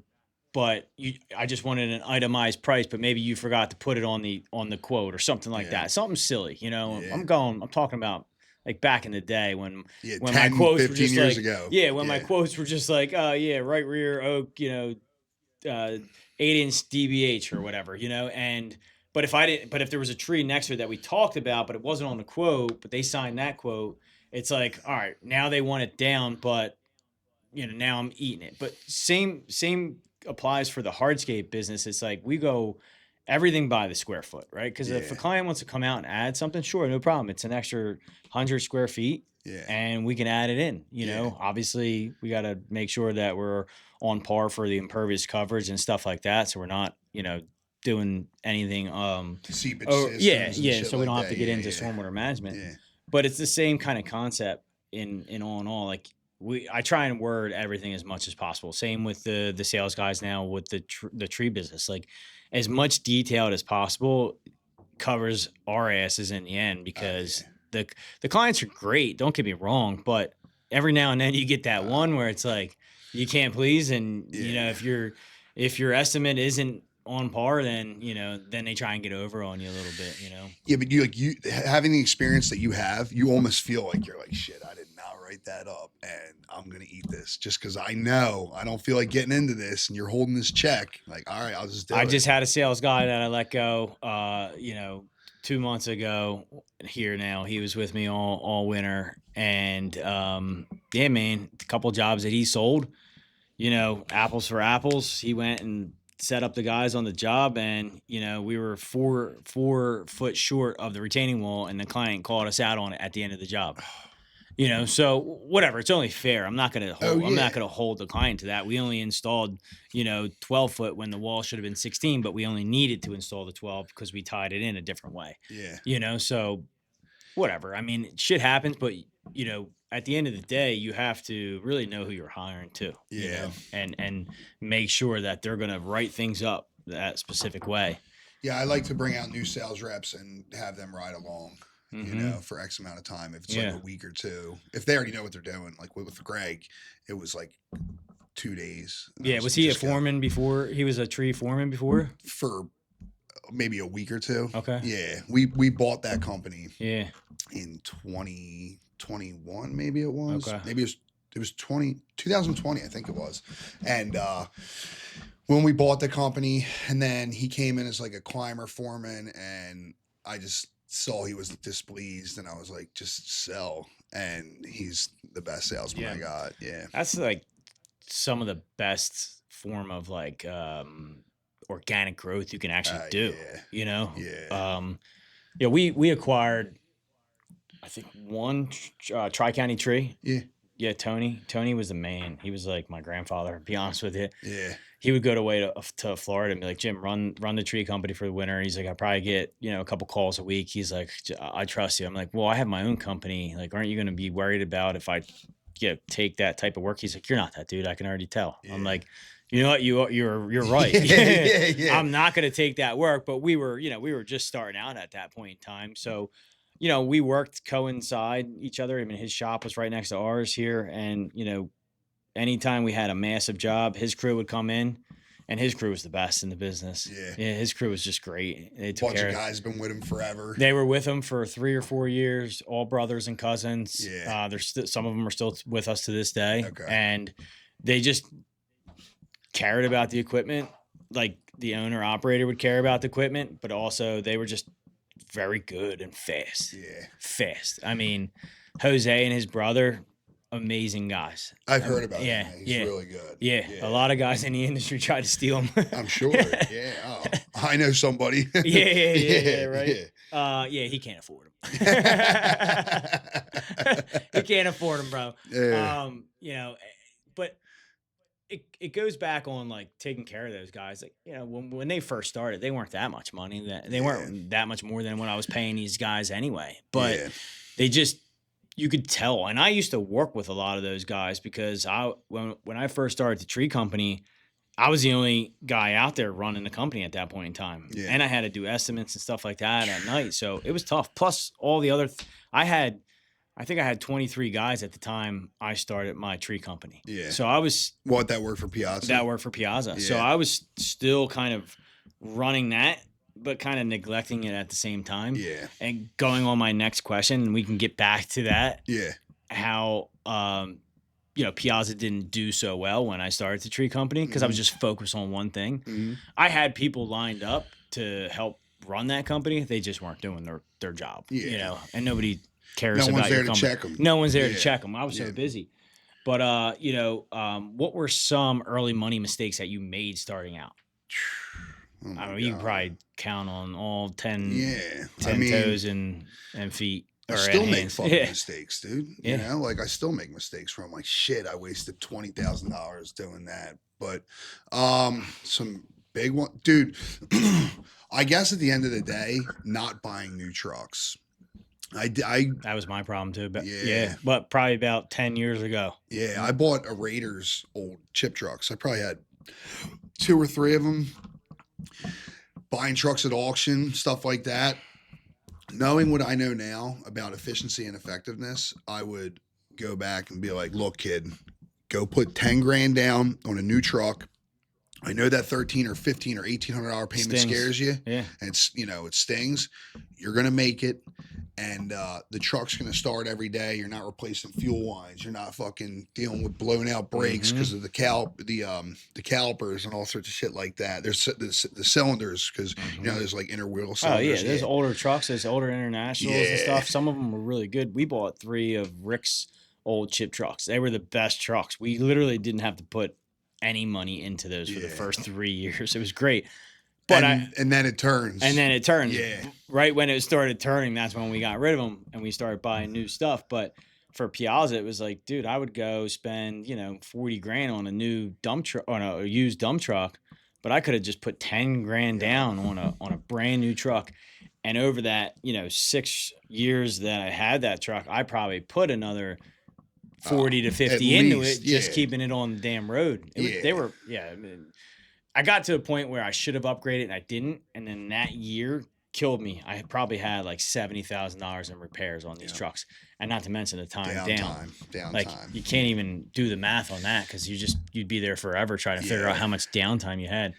but I just wanted an itemized price, but maybe you forgot to put it on the quote or something like that. Something silly, I'm talking about like back in the day when 10, my quotes 15 were just years like, ago. when my quotes were just like, right rear oak, 8-inch DBH or whatever, but if there was a tree next to it that we talked about, but it wasn't on the quote, but they signed that quote, it's like, all right, now they want it down, but now I'm eating it. But same applies for the hardscape business. It's like we go everything by the square foot, right? Because if a client wants to come out and add something, sure, no problem. It's an extra 100 square feet, and we can add it in. Obviously, we got to make sure that we're on par for the impervious coverage and stuff like that, so we're not, doing anything. Seepage systems. So we don't like have to get into stormwater management. Yeah. But it's the same kind of concept in all in all. Like, I try and word everything as much as possible. Same with the sales guys now with the tree business. Like, as much detailed as possible covers our asses in the end, because the clients are great. Don't get me wrong, but every now and then you get that one where it's like you can't please, and if your estimate isn't on par, then then they try and get over on you a little bit. Yeah, but you having the experience that you have, you almost feel like you're like, shit, I did not write that up, and I'm gonna eat this just because I know I don't feel like getting into this, and you're holding this check. Like, all right, I'll just do it. I just had a sales guy that I let go, 2 months ago. Here now, he was with me all winter, and man, a couple jobs that he sold, apples for apples. He went and set up the guys on the job, and we were 4 foot short of the retaining wall, and the client called us out on it at the end of the job. So whatever, it's only fair. I'm not gonna hold the client to that. We only installed 12 foot when the wall should have been 16, but we only needed to install the 12 because we tied it in a different way. So whatever. I mean, shit happens, but you know, at the end of the day, you have to really know who you're hiring too. You Yeah. know, and make sure that they're gonna write things up that specific way. Yeah, I like to bring out new sales reps and have them ride along, Mhm. for X amount of time. If it's like Yeah. a week or two, if they already know what they're doing, like with Greg, it was like 2 days. And Yeah, was he a foreman before? He was a tree foreman before? for maybe a week or two? Okay. Yeah, we bought that company Yeah. in 2021, maybe it was. Okay. Maybe it was 2020, I think it was. And when we bought the company, and then he came in as like a climber foreman, and I just saw he was displeased, and I was like, just sell. And he's the best salesman I Yeah. got. Yeah. That's like some of the best form of like organic growth you can actually do. Yeah. You know? Yeah. Yeah, we acquired I think one Tri-County tree. Yeah. Yeah, Tony. Tony was the man. He was like my grandfather, to be honest with you. Yeah. He would go to Florida and be like, Jim, run the tree company for the winter. He's like, I probably get, a couple calls a week. He's like, I trust you. I'm like, well, I have my own company. Like, aren't you going to be worried about if I take that type of work? He's like, you're not that dude. I can already tell. Yeah. I'm like, you know what? You're right. Yeah. I'm not going to take that work, but we were just starting out at that point in time. So, we worked coincide each other. I mean, his shop was right next to ours here. And, anytime we had a massive job, his crew would come in, and his crew was the best in the business. Yeah. His crew was just great. They took Bunch care of guys been with him forever. They were with him for 3 or 4 years, all brothers and cousins. Yeah. There's some of them are still with us to this day. Okay. And they just cared about the equipment, like the owner operator would care about the equipment, but also they were just very good and fast. Yeah. Fast. I mean, Jose and his brother, amazing guys. I've heard about yeah, him. He's yeah. really good. Yeah. A lot of guys in the industry try to steal him. I'm sure. Yeah. Oh, I know somebody. Yeah, right. Yeah, he can't afford him. He can't afford him, bro. Yeah. But it goes back on like taking care of those guys. Like, when they first started, they weren't that much money. They weren't that much more than what I was paying these guys anyway. But they just, you could tell. And I used to work with a lot of those guys because when I first started the tree company, I was the only guy out there running the company at that point in time. Yeah. And I had to do estimates and stuff like that at night. So it was tough. Plus all the other, I think I had 23 guys at the time I started my tree company. Yeah. So I was. That worked for Piazza? That worked for Piazza. Yeah. So I was still kind of running that, but kind of neglecting it at the same time. Yeah. And going on my next question, and we can get back to that. Yeah. How, Piazza didn't do so well when I started the tree company because I was just focused on one thing. Mm-hmm. I had people lined up to help run that company. They just weren't doing their job, and nobody cares about your company. No one's there to check them. No one's there to check them. I was so busy. But, what were some early money mistakes that you made starting out? I mean, you can probably count on all 10 toes and feet. I still make fucking mistakes, dude. You know, like I still make mistakes where I'm like, shit, I wasted $20,000 doing that. But some big one, dude. I guess at the end of the day, not buying new trucks. That was my problem too. But but probably about 10 years ago. Yeah, I bought a Raiders old chip trucks. I probably had 2 or 3 of them. Buying trucks at auction, stuff like that. Knowing what I know now about efficiency and effectiveness, I would go back and be like, look, kid, go put 10 grand down on a new truck. I know that $1,300 or $1,500 or $1,800 payment scares you. Yeah. And it stings. You're going to make it. And the truck's going to start every day. You're not replacing fuel lines. You're not fucking dealing with blown out brakes because of the calipers and all sorts of shit like that. There's the cylinders because there's like inner wheel cylinders. Oh yeah, there's older trucks, there's older internationals and stuff. Some of them were really good. We bought 3 of Rick's old chip trucks. They were the best trucks. We literally didn't have to put any money into those for the first 3 years. It was great. But and then it turns. And then it turns. Yeah. Right when it started turning, that's when we got rid of them and we started buying new stuff. But for Piazza, it was like, dude, I would go spend, 40 grand on a new dump truck, on a used dump truck, but I could have just put 10 grand down on a brand new truck. And over that, 6 years that I had that truck, I probably put another 40 to 50 into least, it, just yeah. keeping it on the damn road. They were, I mean, I got to a point where I should have upgraded and I didn't. And then that year killed me. I probably had like $70,000 in repairs on these trucks. And not to mention the time down. Like you can't even do the math on that because you'd be there forever trying to figure out how much downtime you had.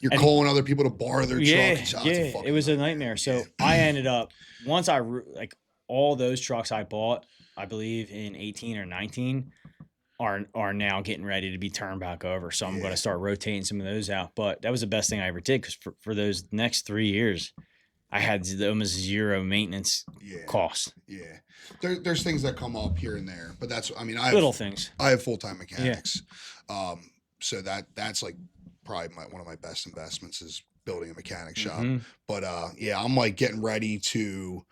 You're calling other people to borrow their truck. It was a nightmare. So I ended up, once all those trucks I bought, I believe in 18 or 19 are now getting ready to be turned back over. So I'm going to start rotating some of those out. But that was the best thing I ever did because for those next 3 years, I had almost zero maintenance cost. Yeah. There's things that come up here and there, but I have little things. I have full-time mechanics. So that's like probably one of my best investments is building a mechanic shop. But I'm like getting ready to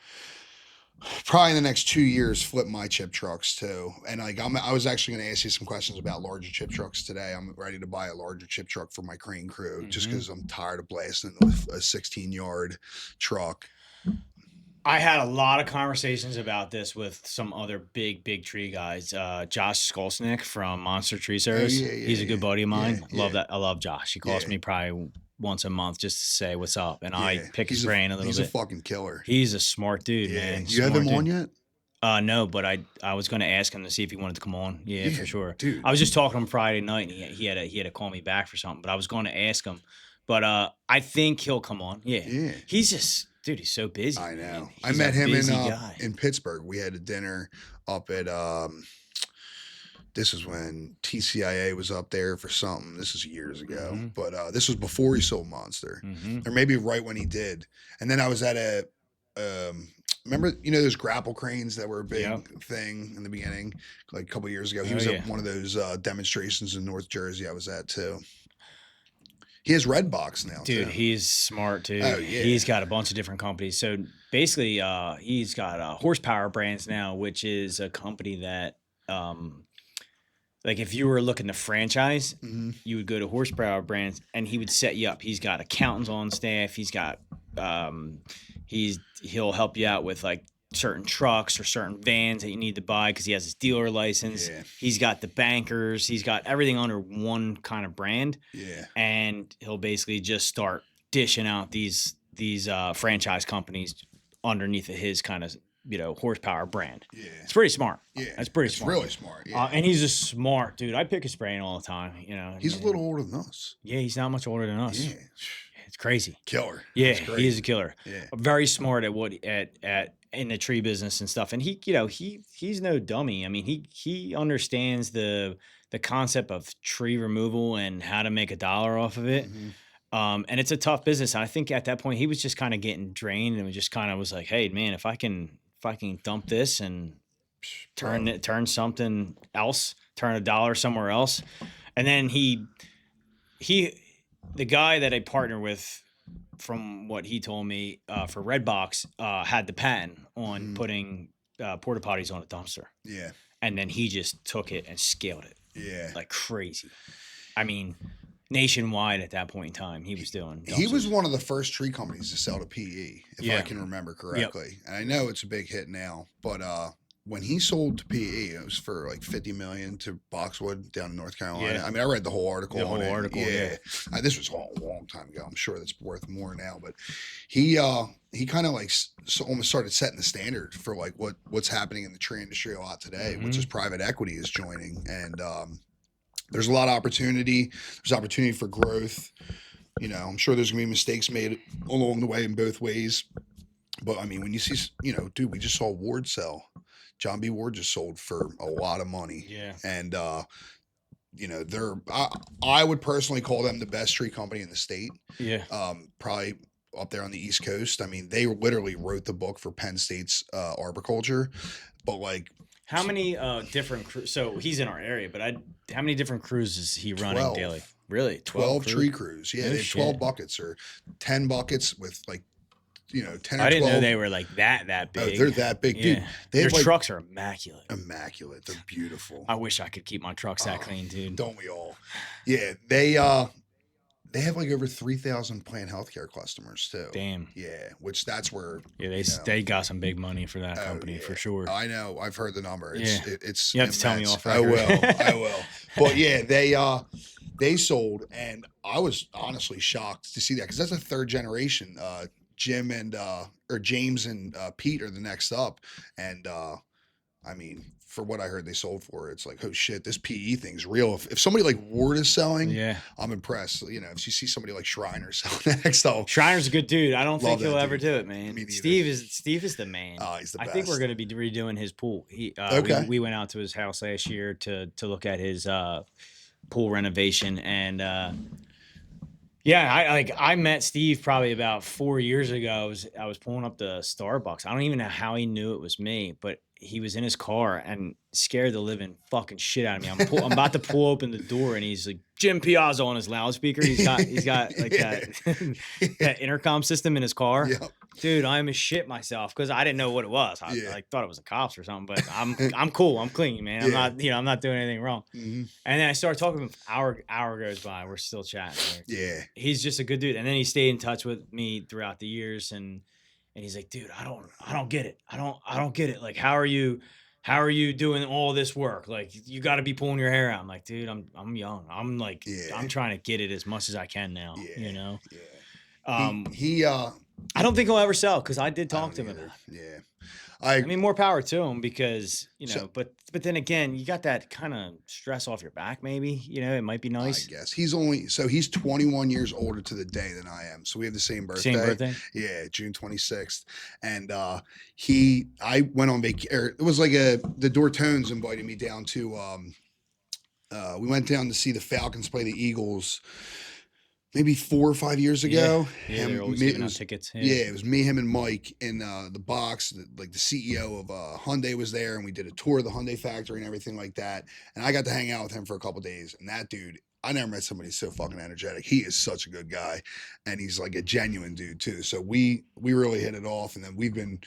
probably in the next 2 years flip my chip trucks too. And like I was actually going to ask you some questions about larger chip trucks today. I'm ready to buy a larger chip truck for my crane crew just because I'm tired of blasting with a 16-yard truck. I had a lot of conversations about this with some other big tree guys. Josh Skolsnick from Monster Tree Service. He's a good buddy of mine. Love that. I love Josh. He calls me probably once a month just to say what's up, and I pick his brain a little bit. He's a fucking killer. He's a smart dude, man. You have him on yet? No, but I was going to ask him to see if he wanted to come on. Yeah, for sure. Dude. I was just talking to him Friday night, and he had to call me back for something, but I was going to ask him. But I think he'll come on. Yeah. He's just, dude, he's so busy. I know. Man. I met him in Pittsburgh. We had a dinner up at this is when TCIA was up there for something. This is years ago, but this was before he sold Monster, or maybe right when he did. And then I was at a remember those grapple cranes that were a big thing in the beginning, like a couple years ago. He was at one of those demonstrations in North Jersey. I was at too. He has Redbox now, dude. Too. He's smart too. Oh, yeah. He's got a bunch of different companies. So basically, he's got Horsepower Brands now, which is a company that, like, if you were looking to franchise, you would go to Horsepower Brands, and he would set you up. He's got accountants on staff. He's got, he'll help you out with like certain trucks or certain vans that you need to buy because he has his dealer license. He's got the bankers. He's got everything under one kind of brand. And he'll basically just start dishing out these franchise companies underneath of his kind of horsepower brand. It's pretty smart. That's pretty smart. It's really smart. And he's a smart dude. I pick his brain all the time. He's a little older than us. Yeah, he's not much older than us. It's crazy. Killer. Yeah, he is a killer. Very smart at in the tree business and stuff. And he's no dummy. I mean, he understands the concept of tree removal and how to make a dollar off of it. And it's a tough business. And I think at that point he was just kind of getting drained and just kind of was like, hey man, if I can dump this and turn something else, turn a dollar somewhere else. And then the guy that I partner with, from what he told me, for Redbox, had the patent on putting porta potties on a dumpster. And then he just took it and scaled it. Like crazy. I mean, nationwide at that point in time, he was doing dumpsters. He was one of the first tree companies to sell to PE, if I can remember correctly. And I know it's a big hit now, but when he sold to PE, it was for like $50 million to Boxwood down in North Carolina. I mean, I read the whole article. This was a long time ago. I'm sure that's worth more now, but he kind of like almost started setting the standard for like what's happening in the tree industry a lot today, which is private equity is joining. And there's a lot of opportunity. There's opportunity for growth. I'm sure there's gonna be mistakes made along the way in both ways. But I mean, when you see, dude, we just saw Ward sell. John B. Ward just sold for a lot of money. And I would personally call them the best tree company in the state. Probably up there on the East Coast. I mean, they literally wrote the book for Penn State's arboriculture. But like, how many different crews? So he's in our area, but how many different crews is he running 12. daily? Really, 12 tree crews. Yeah, they have 12 buckets or 10 buckets with like 10 or 12. I didn't know they were like that big. Oh, they're that big, dude. Their trucks are immaculate. Immaculate. They're beautiful. I wish I could keep my trucks that clean, dude. Don't we all? Yeah, They have like over 3,000 Plan Healthcare customers too. Damn. Yeah, which that's where Yeah, you know, they got some big money for that oh, company for yeah. sure. I know. I've heard the number. Yeah. It's You have to tell me immense. off I record. will. I will. But yeah, they sold, and I was honestly shocked to see that because that's a third generation. Jim and or James and Pete are the next up, and I mean, for what I heard they sold for, it's like, oh shit, this PE thing's real. If somebody like Ward is selling, Yeah. I'm impressed. You know, if you see somebody like Shriner selling next, I'll Schreiner's a good dude. I don't think Love he'll that ever dude. do it, man. Me neither. Steve is the man. Oh, he's the I think we're best. going to be redoing his pool. Okay. We went out to his house last year to look at his pool renovation, and yeah, I met Steve probably about 4 years ago. I was pulling up the Starbucks. I don't even know how he knew it was me, but he was in his car and scared the living fucking shit out of me. I'm about to pull open the door, and he's like, Jim Piazza on his loudspeaker. He's got like that that intercom system in his car. Yep. Dude, I almost shit myself because I didn't know what it was. I Yeah. like thought it was the cops or something, but I'm cool. I'm clean, man. I'm not doing anything wrong. Mhm. And then I started talking to him. Hour goes by. We're still chatting. Like, Yeah. he's just a good dude. And then he stayed in touch with me throughout the years, and he's like, dude, I don't get it. I don't get it. Like, how are you doing all this work? Like, you got to be pulling your hair out. I'm like, dude, I'm young. I'm like, Yeah. I'm trying to get it as much as I can now. Yeah. You know. Yeah. He I don't think he'll ever sell because I did I talk don't to him either. about it. Yeah. I mean, more power to him because, you know, So- but then again, you got that kind of stress off your back, maybe, you know, it might be nice. I guess he's 21 years older to the day than I am. So we have the same birthday. Same birthday? Yeah, June 26th. And I went on vacation. It was like the Dortones invited me down to we went down to see the Falcons play the Eagles maybe 4 or 5 years ago. Yeah, And they're always it giving out was- tickets. Yeah, it was me, him, and Mike in the box. Like the CEO of Hyundai was there, and we did a tour of the Hyundai factory and everything like that. And I got to hang out with him for a couple days. And that dude, I never met somebody so fucking energetic. He is such a good guy, and he's like a genuine dude too. So we really hit it off. And then we've been.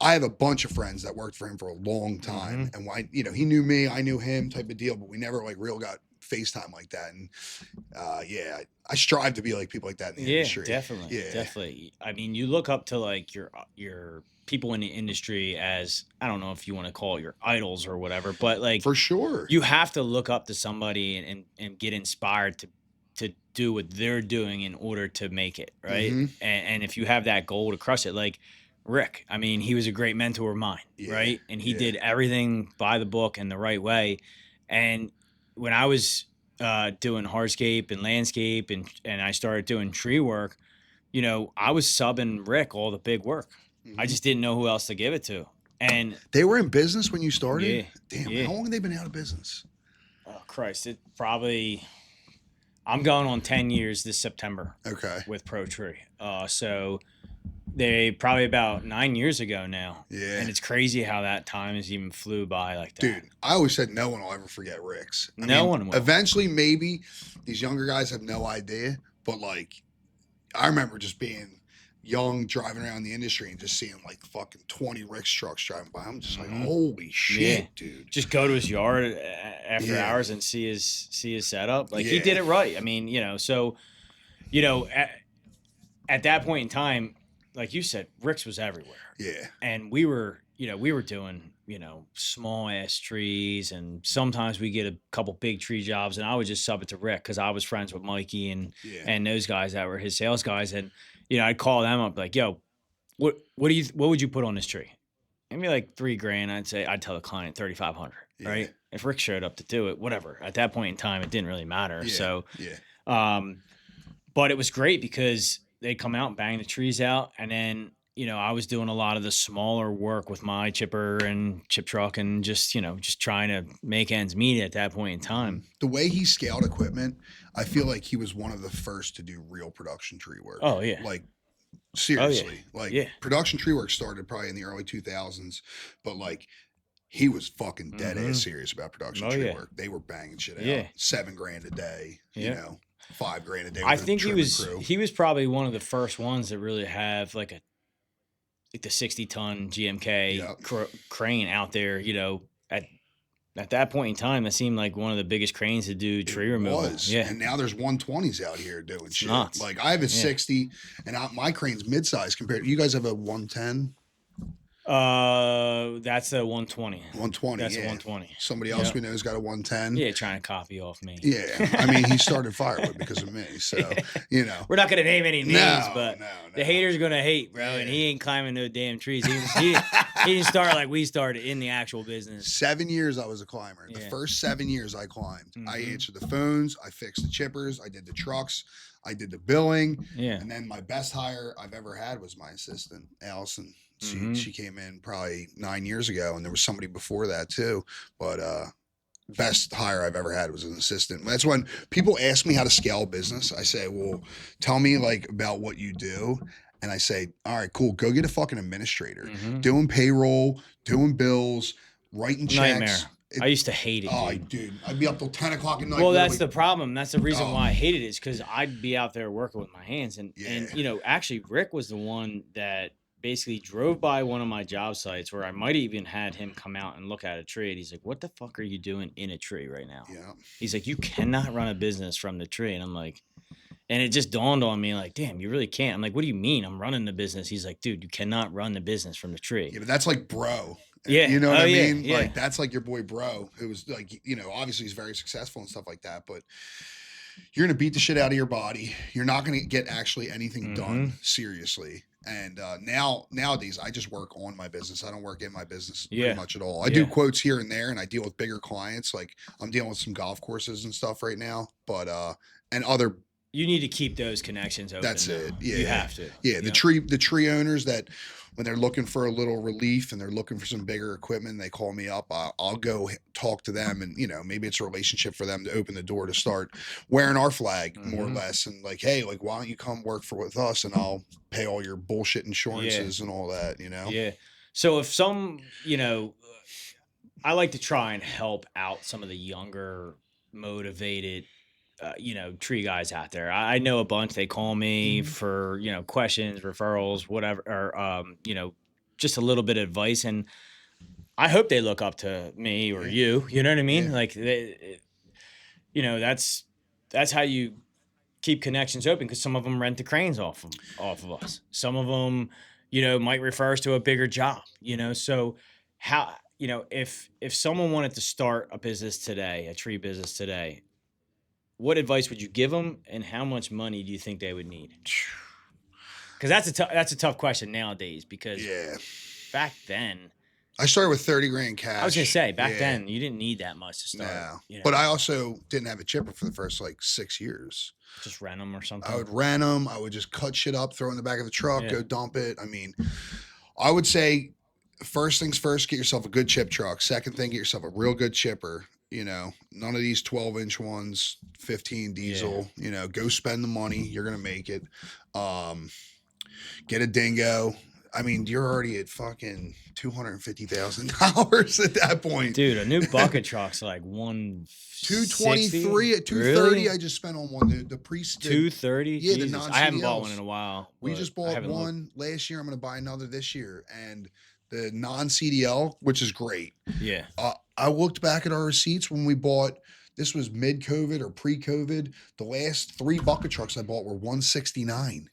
I have a bunch of friends that worked for him for a long time, and why he knew me, I knew him, type of deal. But we never like real got FaceTime like that. And yeah, I strive to be like people like that in the industry. Definitely. Yeah. Definitely. I mean, you look up to like your people in the industry as, I don't know if you want to call it your idols or whatever, but like For sure. you have to look up to somebody and get inspired to do what they're doing in order to make it, right? Mhm. And if you have that goal to crush it, like Rick, I mean, he was a great mentor of mine, Yeah, right? And he yeah. did everything by the book and the right way. And when I was doing hardscape and landscape and I started doing tree work, you know, I was subbing Rick all the big work. I Mhm. just didn't know who else to give it to. And They were in business when you started? Yeah, Damn, yeah. how long have they been out of business? oh Christ, it probably, I'm going on 10 years this September Okay. with Pro Tree. So they probably about 9 years ago now. Yeah. And it's crazy how that time has even flew by like that. Dude, I always said no one will ever forget Rick's. No one will. Eventually, maybe these younger guys have no idea, but like, I remember just being young, driving around the industry and just seeing like fucking 20 Rick's trucks driving by. I'm just like, holy shit, Yeah. dude. Just go to his yard after Yeah. hours and see his setup. Like he Yeah. did it right. I mean, you know, so, you know, at that point in time, like you said, Rick's was everywhere. Yeah. And we were doing, you know, small ass trees, and sometimes we get a couple big tree jobs, and I would just sub it to Rick because I was friends with Mikey and Yeah. those guys that were his sales guys, and you know, I'd call them up like, yo, what would you put on this tree? Give me like $3,000. I'd tell the client 3,500, Yeah. right? If Rick showed up to do it, whatever. At that point in time, it didn't really matter. Yeah. So, Yeah. but it was great because they'd come out and bang the trees out, and then, you know, I was doing a lot of the smaller work with my chipper and chip truck and just, you know, just trying to make ends meet at that point in time. The way he scaled equipment, I feel like he was one of the first to do real production tree work. Oh, yeah. Like, seriously. Like, Yeah. production tree work started probably in the early 2000s, but like, he was fucking dead ass serious about production Oh, tree yeah. work. They were banging shit out. Yeah. $7,000 a day, you Yeah. know, $5,000 a day. I with a think trimming crew. he was probably one of the first ones that really have like the 60-ton GMK Yep. crane out there, you know, at At that point in time, that seemed like one of the biggest cranes to do tree removal. Was. Yeah. And now there's 120s out here doing shit. nuts. Like I have a 60, and my crane's mid-size compared. You guys have a 110. That's a 120. 120. That's yeah. a 120. Somebody else we know has got a 110. Yeah, trying to copy off me. Yeah. I mean, he started firewood because of me. So, you know. We're not gonna name any names, but no. the haters gonna hate, bro. And he ain't climbing no damn trees. He didn't start like we started in the actual business. 7 years I was a climber. The Yeah. first 7 years I climbed. I Mhm. answered the phones. I fixed the chippers. I did the trucks. I did the billing. Yeah. And then my best hire I've ever had was my assistant, Allison. Mhm. She came in probably 9 years ago, and there was somebody before that too. But best hire I've ever had was an assistant. That's when people ask me how to scale a business. I say, well, tell me like about what you do. And I say, all right, cool. Go get a fucking administrator. Mhm. Doing payroll, doing bills, writing checks. Nightmare. I used to hate it. Oh, Dude. dude, I'd be up till 10 o'clock at night. Well, that's literally- the problem. That's the reason Oh. why I hated it, is because I'd be out there working with my hands, and Yeah. you know, actually, Rick was the one that basically drove by one of my job sites where I might even had him come out and look at a tree, and he's like, "What the fuck are you doing in a tree right now?" Yeah. He's like, "You cannot run a business from the tree," and I'm like, and it just dawned on me, like, damn, you really can't. I'm like, what do you mean? I'm running the business. He's like, dude, you cannot run the business from the tree. Yeah, but that's like bro. Yeah. You know what Oh, I yeah, mean? yeah. Like that's like your boy bro, who was like, you know, obviously he's very successful and stuff like that, but you're gonna beat the shit out of your body. You're not gonna get actually anything done seriously. And nowadays I just work on my business. I don't work in my business Yeah. pretty much at all. I do quotes here and there, and I deal with bigger clients. Like I'm dealing with some golf courses and stuff right now, but and other. You need to keep those connections open. That's it. though. Yeah. You have to. Yeah, the tree owners that when they're looking for a little relief and they're looking for some bigger equipment, they call me up. I'll go talk to them, and you know, maybe it's a relationship for them to open the door to start wearing our flag more or less, and like, hey, like why don't you come work with us, and I'll pay all your bullshit insurances and all that, you know? Yeah. So if some, you know, I like to try and help out some of the younger, motivated, you know, tree guys out there. I know a bunch. They call me for, you know, questions, referrals, whatever, or, you know, just a little bit of advice. And I hope they look up to me or you know what I mean? Like, you know, that's how you keep connections open, because some of them rent the cranes off of us. Some of them, you know, might refer us to a bigger job, you know? So how, you know, if someone wanted to start a business today, a tree business today, what advice would you give them, and how much money do you think they would need? Because that's a tough question nowadays, because back then, I started with 30 grand cash. I was gonna say back then you didn't need that much to start. No. You know? But I also didn't have a chipper for the first like 6 years. just rent them or something. I would rent them. I would just cut shit up, throw it in the back of the truck, Yeah. go dump it. I mean, I would say first things first, get yourself a good chip truck. Second thing, get yourself a real good chipper. You know, none of these 12-inch ones, 15 diesel, you know, go spend the money. You're going to make it. Get a dingo. I mean, you're already at fucking $250,000 at that point. Dude, a new bucket truck's like 223 at 230. Really? I just spent on one. The pre 230. Yeah, the I haven't bought non-CDLs. one in a while. We but just I bought haven't one last year. I'm going to buy another this year, and the non-CDL, which is great. looked. Yeah. I looked back at our receipts when we bought. This was mid-COVID or pre-COVID. The last 3 bucket trucks I bought were 169.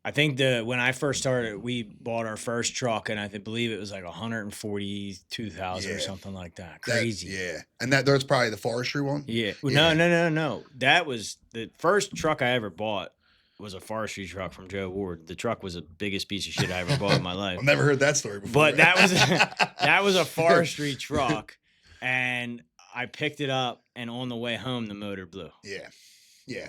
I think when I first started, we bought our first truck, and I believe it was like 142,000 or something like that. Crazy. Yeah, and that's probably the forestry one. Yeah. Well, Yeah. No. That was the first truck I ever bought. Was a forestry truck from Joe Ward. The truck was the biggest piece of shit I ever bought in my life. I've never heard that story before. But that was a forestry truck, and I picked it up, and on the way home, the motor blew. Yeah.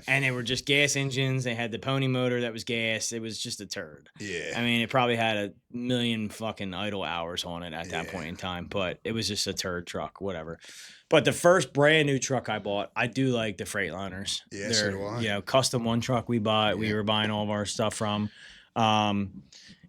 And they were just gas engines. They had the pony motor that was gas. It was just a turd. Yeah. I mean, it probably had 1 million fucking idle hours on it at that Yeah. point in time, but it was just a turd truck, whatever. But the first brand new truck I bought, I do like the Freightliners. Yeah, so do I. You know, custom one truck we bought. We were buying all of our stuff from.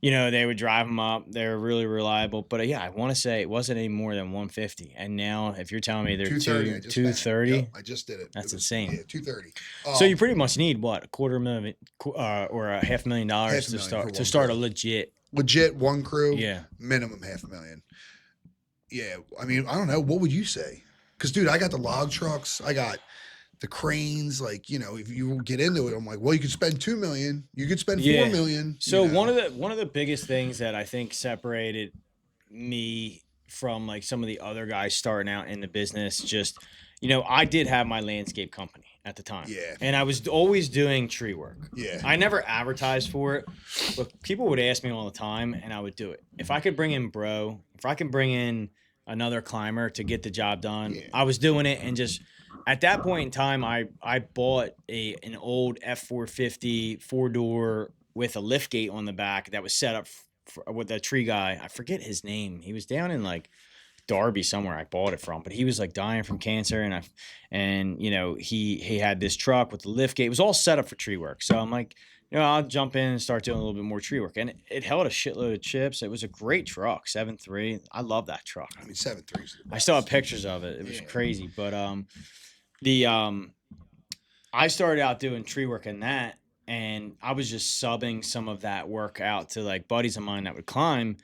You know, they would drive them up. They were really reliable. But yeah, I want to say it wasn't any more than 150. And now, if you're telling me they're 230. I just spent it. 230, Yep, I just did it. That's It was, insane. Yeah, 230. so you pretty much need what, $250,000 or $500,000 $500,000 to for start a one legit. legit one crew. Yeah. Minimum $500,000. Yeah. I mean, I don't know. What would you say? Because, dude, I got the log trucks. I got the cranes. Like, you know, if you get into it, I'm like, well, you could spend $2 million. You could spend Yeah. $4 million. So you know? one of the biggest things that I think separated me from like some of the other guys starting out in the business, just, you know, I did have my landscape company at the time. Yeah. And I was always doing tree work. Yeah. I never advertised for it, but people would ask me all the time and I would do it. If I could bring in Bro, if I could bring in another climber to get the job done, I was doing it. And just at that point in time, I bought an old F450 4-door with a lift gate on the back that was set up with that tree guy. I forget his name. He was down in like Darby somewhere I bought it from, but he was like dying from cancer. And you know, he had this truck with the lift gate. It was all set up for tree work. So I'm like, you know, I'll jump in and start doing a little bit more tree work. And it held a shitload of chips. It was a great truck, 7.3. I love that truck. I mean, 7.3s. I still have pictures of it. It was crazy. But I started out doing tree work in that, and I was just subbing some of that work out to like buddies of mine that would climb.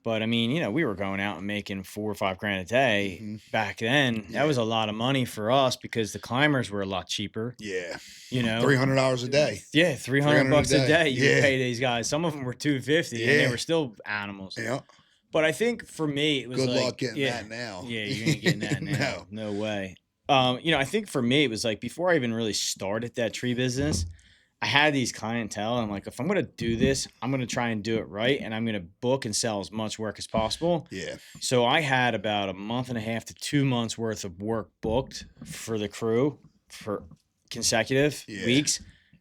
But I mean, you know, we were going out and making $4 or $5 grand a day back then. That was a lot of money for us because the climbers were a lot cheaper. Yeah. You know, $300 a day. Yeah, 300 bucks a day. You Yeah. pay these guys. Some of them were 250, and they were still animals. Yeah. But I think for me, it was Good like, luck getting that now. Yeah, you ain't getting that now. No. No way. You know, I think for me, it was like before I even really started that tree business, I had these clientele. And I'm like, if I'm going to do this, I'm going to try and do it right. And I'm going to book and sell as much work as possible. Yeah. So I had about a month and a half to 2 months worth of work booked for the crew for consecutive weeks.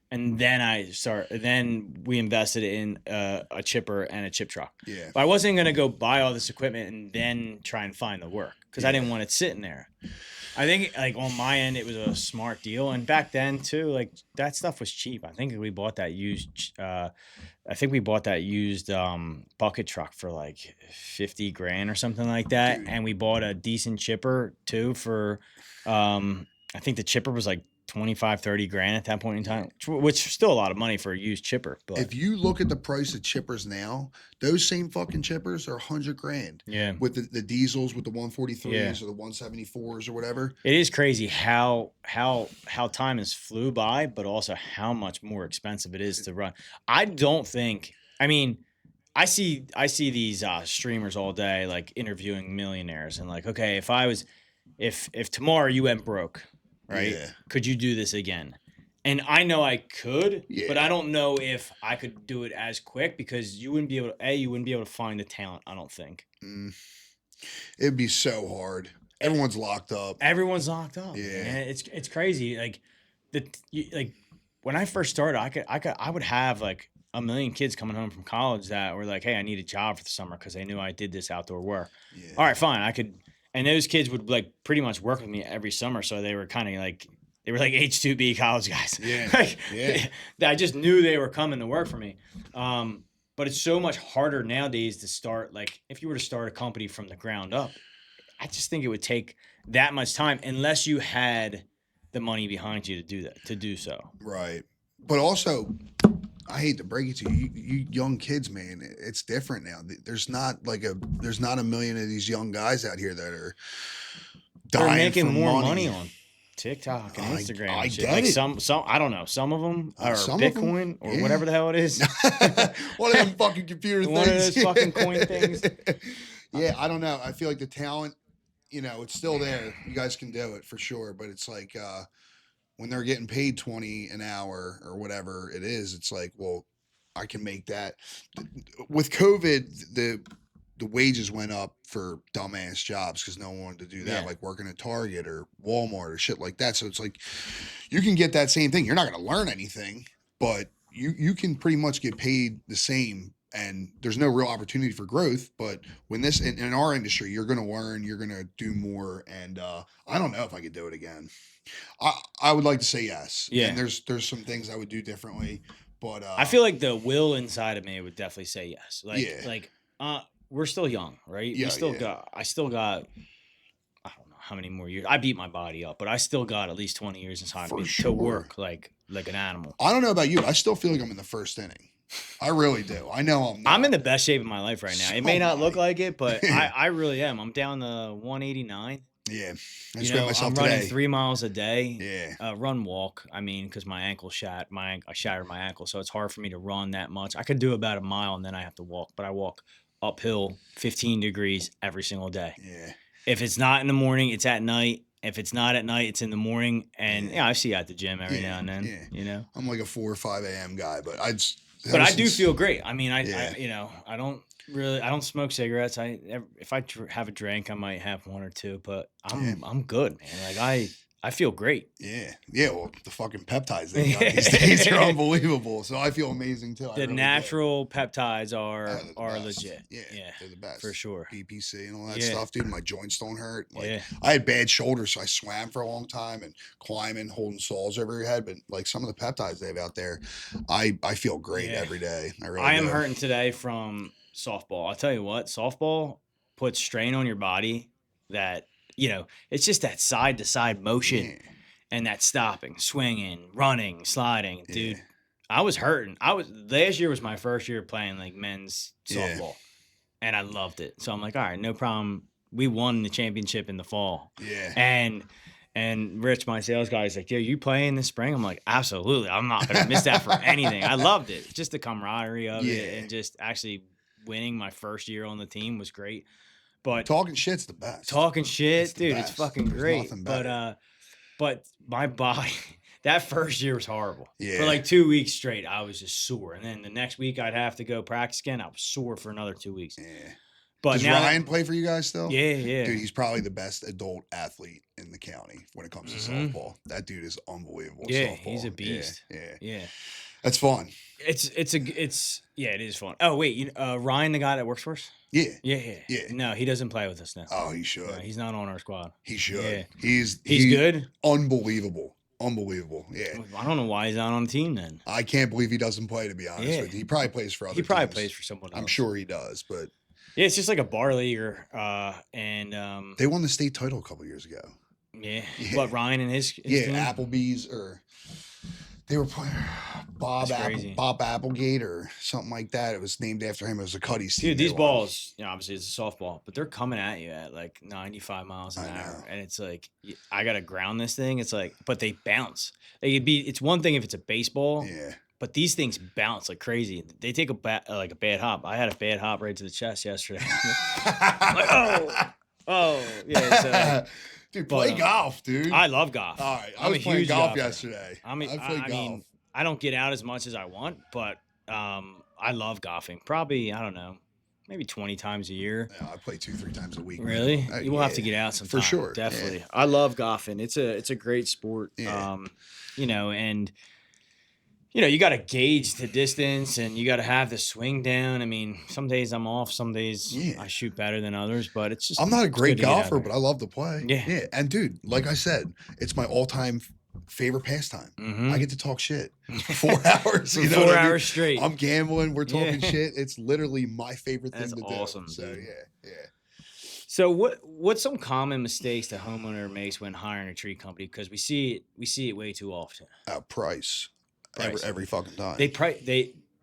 And then we invested in a chipper and a chip truck. Yeah. But I wasn't going to go buy all this equipment and then try and find the work because I didn't want it sitting there. I think like on my end, it was a smart deal. And back then too, like that stuff was cheap. I think we bought that used, bucket truck for like 50 grand or something like that. Dude. And we bought a decent chipper too for, I think the chipper was like 25, 30 grand at that point in time, which is still a lot of money for a used chipper. But if you look at the price of chippers now, those same fucking chippers are 100 grand. Yeah. With the diesels, with the 143s or the 174s or whatever. It is crazy how time has flew by, but also how much more expensive it is to run. I don't think, I mean, I see these streamers all day, like interviewing millionaires and like, okay, if tomorrow you went broke, right? Yeah. Could you do this again? And I know I could, but I don't know if I could do it as quick because you wouldn't be able to find the talent, I don't think. It'd be so hard. Everyone's locked up. Yeah. Man. It's crazy. Like when I first started, I would have like a million kids coming home from college that were like, "Hey, I need a job for the summer," because they knew I did this outdoor work. Yeah. All right, fine. I could. And those kids would like pretty much work with me every summer. So they were kind of like, they were like H2B college guys. Yeah. I just knew they were coming to work for me. But it's so much harder nowadays to start, like if you were to start a company from the ground up, I just think it would take that much time unless you had the money behind you to do so. Right. But also, I hate to break it to you, you young kids, man, it's different now. There's not a million of these young guys out here that are dying. They're making more money on TikTok and Instagram. I and shit. get like it. Some I don't know. Some of them are Bitcoin or whatever the hell it is. One of them fucking computer things. One of those fucking coin things. Yeah, I don't know. I feel like the talent, it's still there. You guys can do it for sure, but it's like when they're getting paid $20 an hour or whatever it is, it's like, well, I can make that. With COVID, the wages went up for dumbass jobs because no one wanted to do that, like working at Target or Walmart or shit like that. So it's like you can get that same thing. You're not going to learn anything, but you can pretty much get paid the same. And there's no real opportunity for growth. But when this in our industry, you're going to learn, you're going to do more. And I don't know if I could do it again. I would like to say yes. Yeah. And there's some things I would do differently. But I feel like the will inside of me would definitely say yes. We're still young, right? Yeah, I still got, I don't know how many more years. I beat my body up, but I still got at least 20 years inside of me to work like an animal. I don't know about you. I still feel like I'm in the first inning. I really do. I know I'm not. I'm in the best shape of my life right now. It may not look like it, but I really am. I'm down to 189. Yeah. I You just know, went myself I'm running today. 3 miles a day. Yeah. Run walk. I mean, because my ankle I shattered my ankle, so it's hard for me to run that much. I could do about a mile and then I have to walk, but I walk uphill 15 degrees every single day. Yeah. If it's not in the morning, it's at night. If it's not at night, it's in the morning. And Yeah. I see you at the gym every Yeah, now and then. yeah. You know, I'm like a 4 or 5 a.m. guy, but but I do feel great. I mean, Yeah. I don't smoke cigarettes. If I have a drink, I might have one or two, but I'm good, man. Like I feel great. Yeah. Yeah. Well, the fucking peptides they got these days are unbelievable. So I feel amazing too. I The really do. natural peptides They're are the best. legit. Yeah, Yeah, they're the best for sure. BPC and all that Yeah. stuff, dude. My joints don't hurt. Like Yeah. I had bad shoulders, so I swam for a long time and climbing, holding saws over your head. But like some of the peptides they have out there, I feel great Yeah. every day. I really I am do. hurting today from softball. I'll tell you what, softball puts strain on your body that, it's just that side to side motion Yeah. and that stopping, swinging, running, sliding. Dude, Yeah. I was hurting. Last year was my first year playing like men's Yeah. softball and I loved it. So I'm like, all right, no problem. We won the championship in the fall. Yeah. And Rich, my sales guy, is like, yo, you playing this spring? I'm like, absolutely. I'm not going to miss that for anything. I loved it. Just the camaraderie of Yeah. it and just actually winning my first year on the team was great. But Talking shit's the best. talking shit, It's the dude, it's best. fucking There's great. nothing better. But my body, that first year was horrible. Yeah. For like 2 weeks straight, I was just sore. And then the next week I'd have to go practice again. I was sore for another 2 weeks. Yeah. But Does now Ryan play for you guys still? yeah. Dude, he's probably the best adult athlete in the county when it comes to softball. That dude is unbelievable. Yeah, softball. he's a beast. Yeah. Yeah. That's fun. It is fun. Oh wait, Ryan, the guy that works for us. Yeah. Yeah. Yeah. No, he doesn't play with us now. Oh, he should. No, he's not on our squad. He should. Yeah. He's good. Unbelievable. Unbelievable. Yeah. I don't know why he's not on the team then. I can't believe he doesn't play, to be honest Yeah. with you. He probably plays for other He probably teams. plays for someone else. I'm sure he does, but Yeah, it's just like a bar leaguer. they won the state title a couple years ago. Yeah. Yeah. What, Ryan and his Yeah, team? Applebee's or they were playing That's crazy. Bob Applegate or something like that. It was named after him. It was a Cuddy's team. Dude, they these won. balls, obviously it's a softball, but they're coming at you at like 95 miles an I hour. know. And it's like, I got to ground this thing. It's like, but they bounce. It's one thing if it's a baseball, Yeah. but these things bounce like crazy. They take a bad hop. I had a bad hop right to the chest yesterday. Like, oh, yeah. So, Dude, But, play golf, dude. I love golf. All right. I I'm was a playing huge golf golfer. yesterday. I mean, I played I golf. mean, I don't get out as much as I want, but I love golfing. Probably, I don't know, maybe 20 times a year. Yeah, I play 2-3 times a week. man. Really? You will have to yeah. get out sometime. sure, Definitely. yeah. I love golfing. It's a great sport. Yeah. And you got to gauge the distance and you got to have the swing down. I mean, some days I'm off, some days Yeah. I shoot better than others, but it's just I'm not a it's great good to get out golfer, there. but I love to play. Yeah. Yeah. And dude, like I said, it's my all-time favorite pastime. Mhm. I get to talk shit. 4 hours. For You know 4 what I mean? hours straight. I'm gambling. We're talking Yeah. shit. It's literally my favorite thing That's to do. awesome, So dude. yeah. So what's some common mistakes the homeowner makes when hiring a tree company? Because we see it way too often. Price. Price. Every fucking time.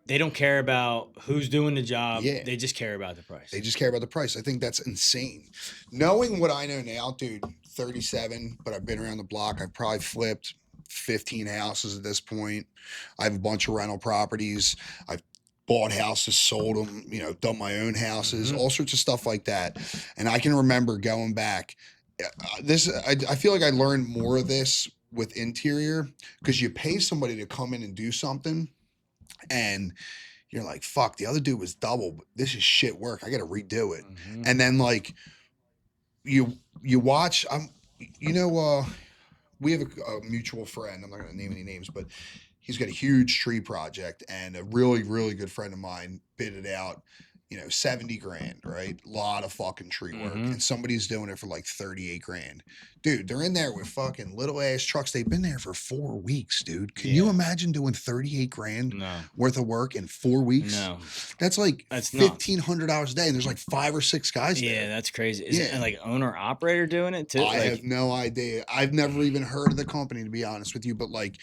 They don't care about who's doing the job. Yeah. They just care about the price. They just care about the price. I think that's insane. Knowing what I know now, dude, 37, but I've been around the block. I've probably flipped 15 houses at this point. I have a bunch of rental properties. I've bought houses, sold them, done my own houses, all sorts of stuff like that. And I can remember going back. I feel like I learned more of this with interior because you pay somebody to come in and do something and you're like, fuck, the other dude was double, but this is shit work. I got to redo it. Mhm. And then like you watch, we have a mutual friend. I'm not going to name any names, but he's got a huge tree project and a really, really good friend of mine bid it out, $70,000, right? A lot of fucking tree work. Mhm. And somebody's doing it for like $38,000. Dude, they're in there with fucking little ass trucks. They've been there for 4 weeks, dude. Can you Yeah. imagine doing $38,000 No. worth of work in 4 weeks? No. That's like That's nuts. $1,500 a day. And there's like 5 or 6 guys Yeah, there. that's crazy. Is Yeah. it like owner operator doing it too? I have no idea. I've never even heard of the company, to be honest with you. But like,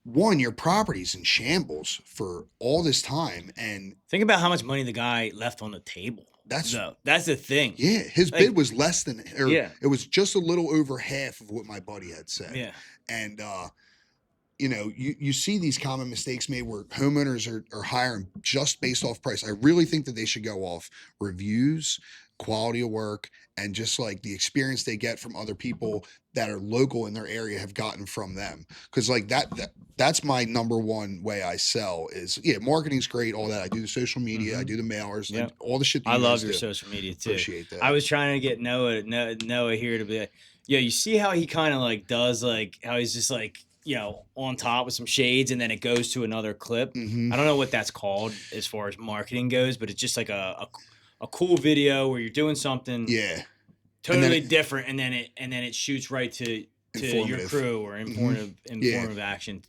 one, your property's in shambles for all this time. And think about how much money the guy left on the table. That's No, that's the thing. yeah. His Like, bid was less than, or Yeah. it was just a little over half of what my buddy had said. Yeah. And you know, you see these common mistakes made where homeowners are hiring just based off price. I really think that they should go off reviews, quality of work, and just like the experience they get from other people that are local in their area have gotten from them. Because like that's my number one way I sell is marketing's great, all that. I do the social media, I do the mailers, Yep. all the shit. That I you love guys your do. social media too. Appreciate that. I was trying to get Noah here to be like, yeah, you see how he kind of like does like how he's just like, on top with some shades and then it goes to another clip. Mhm. I don't know what that's called as far as marketing goes, but it's just like a cool video where you're doing something Yeah. totally different and then it shoots right to your Informative. crew or informative Yeah. action.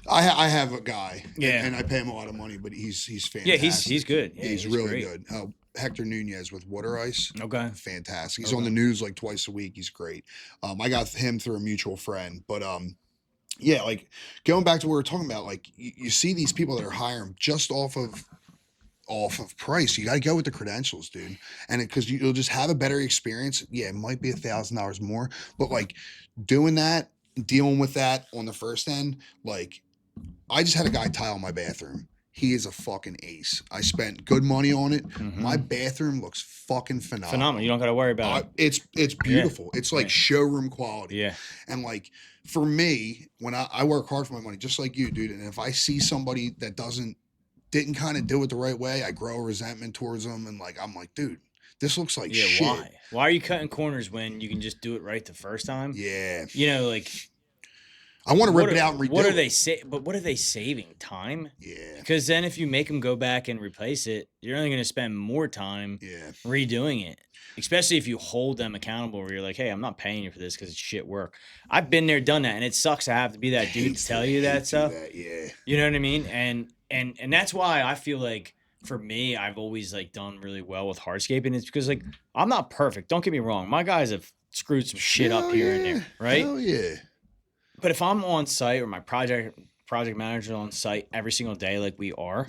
I have a guy, Yeah. and I pay him a lot of money, but he's fantastic. Yeah, he's good. Yeah, he's really great. good. Hector Nunez with Water Ice. Okay. Fantastic. He's on the news like twice a week. He's great. I got him through a mutual friend, but yeah, like going back to what we were talking about, like you see these people that are hiring just off of price. You got to go with the credentials, dude. And because you'll just have a better experience. Yeah, it might be $1,000 more, but like doing that, dealing with that on the first end, like I just had a guy tile my bathroom. He is a fucking ace. I spent good money on it. My bathroom looks fucking phenomenal. Phenomenal. You don't got to worry about it. It's beautiful. It's like showroom quality. Yeah. And like for me, when I work hard for my money, just like you, dude. And if I see somebody that didn't kind of do it the right way, I grow a resentment towards them. And like I'm like, dude, this looks like shit. Why? Why are you cutting corners when you can just do it right the first time? Yeah. Like I want to rip it out and redo what are it. But what are they saving? Time? Yeah. Because then if you make them go back and replace it, you're only going to spend more time redoing it. Especially if you hold them accountable where you're like, hey, I'm not paying you for this because it's shit work. I've been there, done that, and it sucks to have to be that dude to tell you that stuff. Yeah. You know what I mean? And that's why I feel like for me, I've always like done really well with hardscaping. It's because like I'm not perfect. Don't get me wrong. My guys have screwed some shit up here and there, right? Hell yeah. But if I'm on site or my project manager on site every single day like we are,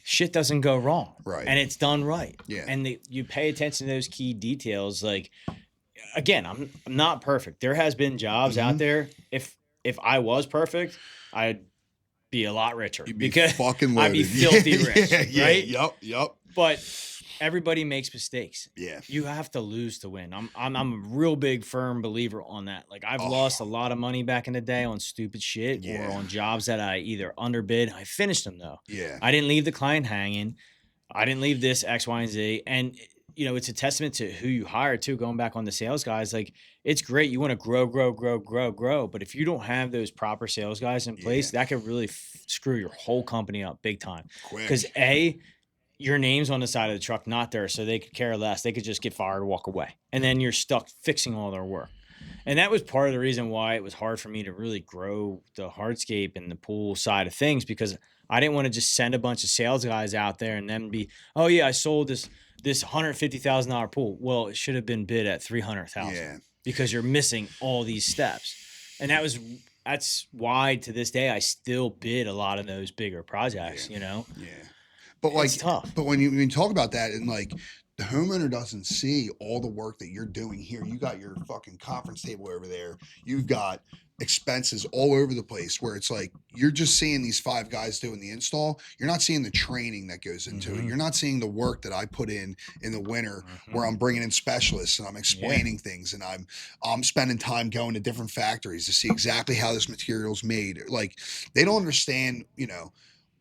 shit doesn't go wrong. Right. And it's done right. Yeah. And you pay attention to those key details. Like, again, I'm not perfect. There has been jobs out there. If I was perfect, I'd be a lot richer. You'd be because fucking I'd be loaded. filthy rich, Yeah. right? Yup. But everybody makes mistakes. Yeah. You have to lose to win. I'm a real big firm believer on that. Like I've lost a lot of money back in the day on stupid shit or on jobs that I either underbid. I finished them though. Yeah. I didn't leave the client hanging. I didn't leave this X, Y, and Z. And it's a testament to who you hire too. Going back on the sales guys, like it's great. You want to grow. But if you don't have those proper sales guys in place, that could really screw your whole company up big time. Because your name's on the side of the truck, not there, so they could care less. They could just get fired, walk away. And then you're stuck fixing all their work. And that was part of the reason why it was hard for me to really grow the hardscape and the pool side of things, because I didn't want to just send a bunch of sales guys out there and then be, oh yeah, I sold this $150,000 pool. Well, it should have been bid at $300,000 because you're missing all these steps. And that's why to this day I still bid a lot of those bigger projects, Yeah. But like, it's tough. But when you talk about that and like the homeowner doesn't see all the work that you're doing here. You got your fucking conference table over there. You've got expenses all over the place where it's like you're just seeing these 5 guys doing the install. You're not seeing the training that goes into it. You're not seeing the work that I put in the winter where I'm bringing in specialists and I'm explaining things and I'm spending time going to different factories to see exactly how this material's made. Like they don't understand,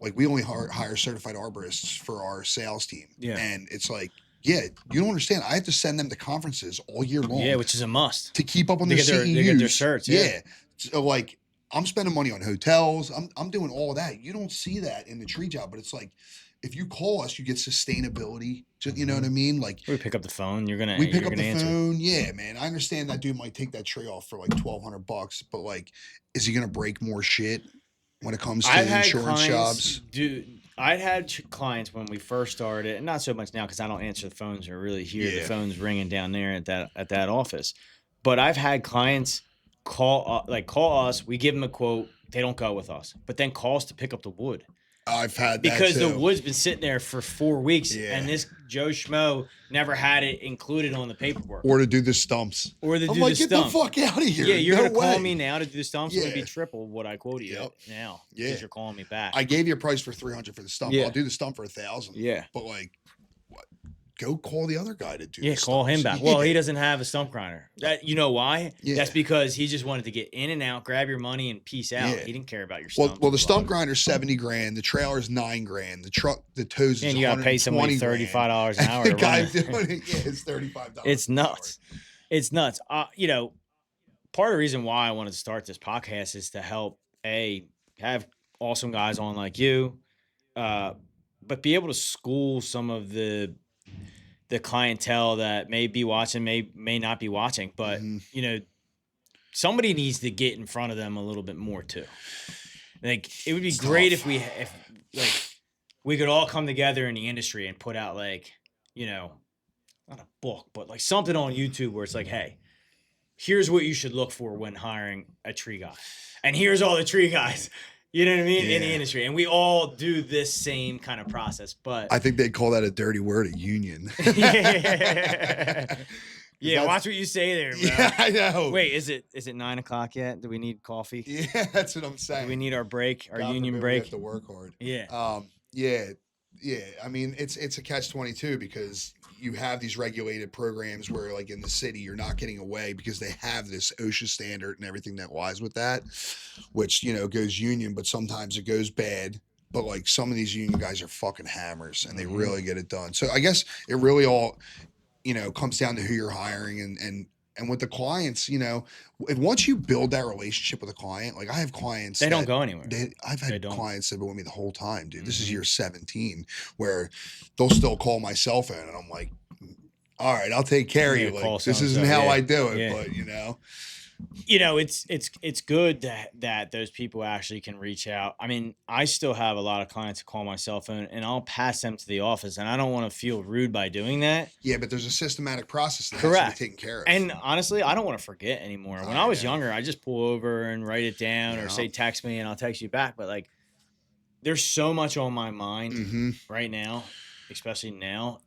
like we only hire certified arborists for our sales team. Yeah. And it's like, you don't understand. I have to send them to conferences all year long. Yeah, which is a must. To keep up on their CEUs. They get their certs. Yeah. So like I'm spending money on hotels. I'm doing all of that. You don't see that in the tree job, but it's like if you call us, you get sustainability. You know what I mean? Like we pick up the phone. We pick up the phone. Yeah, man. I understand that dude might take that tree off for like $1,200, but like, is he gonna break more shit when it comes to insurance jobs? Dude, I'd had clients when we first started, and not so much now because I don't answer the phones or really hear the phones ringing down there at that office. But I've had clients call us. We give them a quote. They don't go with us, but then call us to pick up the wood. I've had that because the too. wood's been sitting there for 4 weeks, Yeah. and this Joe Schmo never had it included on the paperwork. Or to do the stumps. Or to I'm do like, the get stump. the fuck out of here. Yeah, you're No gonna call way. me now to do the stumps. It's gonna be Yeah. triple what I quoted you Yep. now. Yeah. Because you're calling me back. I gave you a price for 300 for the stump. Yeah. I'll do the stump for 1,000. Yeah. But like, what? Go call the other guy to do. Yeah, the call him stumps. back. Well, he Yeah. doesn't have a stump grinder. You know why? Yeah. That's because he just wanted to get in and out, grab your money, and peace out. Yeah. He didn't care about your Well, stump. well, the stump grinder's 70 grand. The trailer's 9 grand. The truck, the toes is And you gotta pay somebody $35 an hour The to guy run it. doing it, yeah, it's $35. It's an hour. nuts. It's nuts. You know, part of the reason why I wanted to start this podcast is to help have awesome guys on like you, but be able to school some of the clientele that may be watching, may not be watching, but you know, somebody needs to get in front of them a little bit more too. Like it would be great if we could all come together in the industry and put out like, you know, not a book, but like something on YouTube where it's like, hey, here's what you should look for when hiring a tree guy. And here's all the tree guys, you know what I mean, in the industry. And we all do this same kind of process. But I think they call that a dirty word, a union. Yeah, watch what you say there, bro. Yeah, I know. Wait, is it 9:00 yet? Do we need coffee? Yeah, that's what I'm saying. Do we need our break, our God union forbid we break? have to work hard. Yeah. Yeah. I mean, it's a catch-22 because you have these regulated programs where, like in the city, you're not getting away because they have this OSHA standard and everything that lies with that, which goes union, but sometimes it goes bad. But like some of these union guys are fucking hammers and they really get it done. So I guess it really all comes down to who you're hiring and with the clients, once you build that relationship with a client, like I have clients They don't go anywhere. I've They had don't. clients that have been with me the whole time, dude. This is year 17 where they'll still call my cell phone and I'm like, all right, I'll take care of Yeah, you. Like call this so-and-so, isn't how yeah, I do it, yeah. but It's good that those people actually can reach out. I mean, I still have a lot of clients who call my cell phone and I'll pass them to the office, and I don't want to feel rude by doing that. yeah, but there's a systematic process that has Correct. to be taken care of. And honestly, I don't want to forget anymore. When I was younger, I just pull over and write it down or say text me and I'll text you back. But like, there's so much on my mind right now, especially now,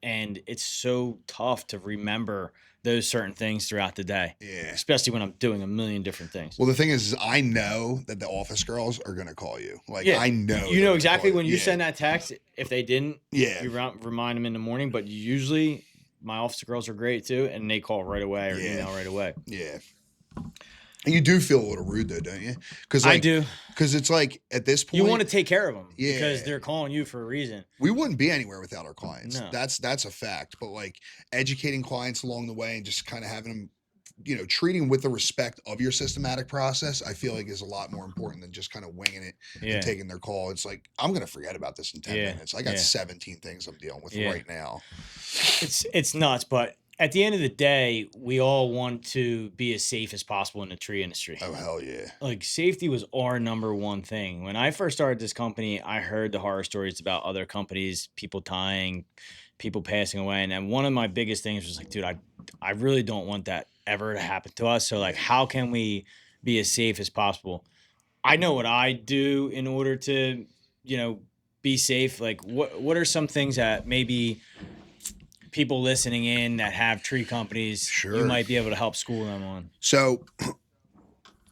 and it's so tough to remember those certain things throughout the day. Yeah. Especially when I'm doing a million different things. Well, the thing is I know that the office girls are going to call you. Like, Yeah. I know. You they're know gonna exactly call when you send that text. If they didn't, Yeah. you remind them in the morning. But usually, my office girls are great too, and they call right away or email right away. Yeah. And you do feel a little rude though, don't you? Because I do. Because it's like at this point, You want to take care of them because Yeah. they're calling you for a reason. we wouldn't be anywhere without our clients. No. That's a fact. But like educating clients along the way and just kind of having them, treating with the respect of your systematic process, I feel like is a lot more important than just kind of winging it Yeah. and taking their call. It's like, I'm going to forget about this in 10 Yeah. minutes. I got Yeah. 17 things I'm dealing with Yeah. right now. It's nuts, but at the end of the day, we all want to be as safe as possible in the tree industry. Oh, hell yeah. Like safety was our number one thing. When I first started this company, I heard the horror stories about other companies, people dying, people passing away. And then one of my biggest things was like, dude, I really don't want that ever to happen to us. So like, how can we be as safe as possible? I know what I do in order to, be safe. Like what are some things that maybe people listening in that have tree companies, you Sure. might be able to help school them on? So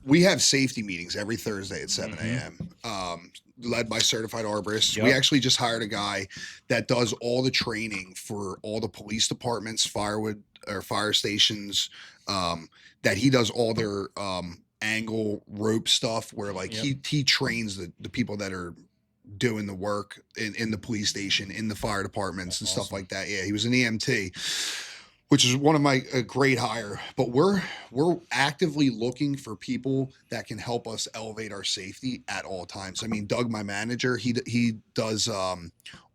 we have safety meetings every Thursday at 7 a.m. Led by certified arborists. Yep. We actually just hired a guy that does all the training for all the police departments, fire stations, that he does all their angle rope stuff where like he trains the people that are doing the work in the police station, in the fire departments and stuff like that. Yeah, he was an EMT, which is one of my great hire. But we're actively looking for people that can help us elevate our safety at all times. I mean, Doug, my manager, he does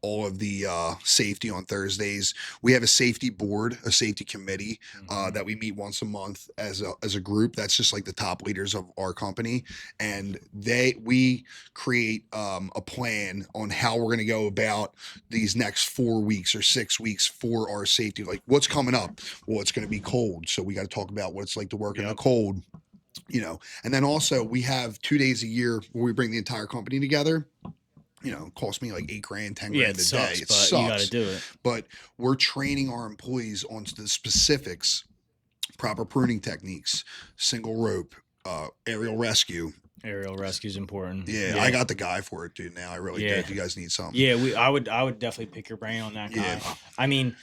all of the safety on Thursdays. We have a safety board, a safety committee that we meet once a month as a group. That's just like the top leaders of our company, and we create a plan on how we're going to go about these next 4 weeks or 6 weeks for our safety. Like what's coming up? Well, it's going to be cold, so we got to talk about what it's like to work in the cold. And then also we have 2 days a year where we bring the entire company together. cost me like 8 grand, 10 Yeah, grand it a sucks, day. It but sucks. you got to do it. But we're training our employees on the specifics, proper pruning techniques, single rope, aerial rescue. Aerial rescue is important. Yeah, I got the guy for it, dude. Now I really Yeah. do. You guys need something? Yeah, I would definitely pick your brain on that guy. Yeah. I mean,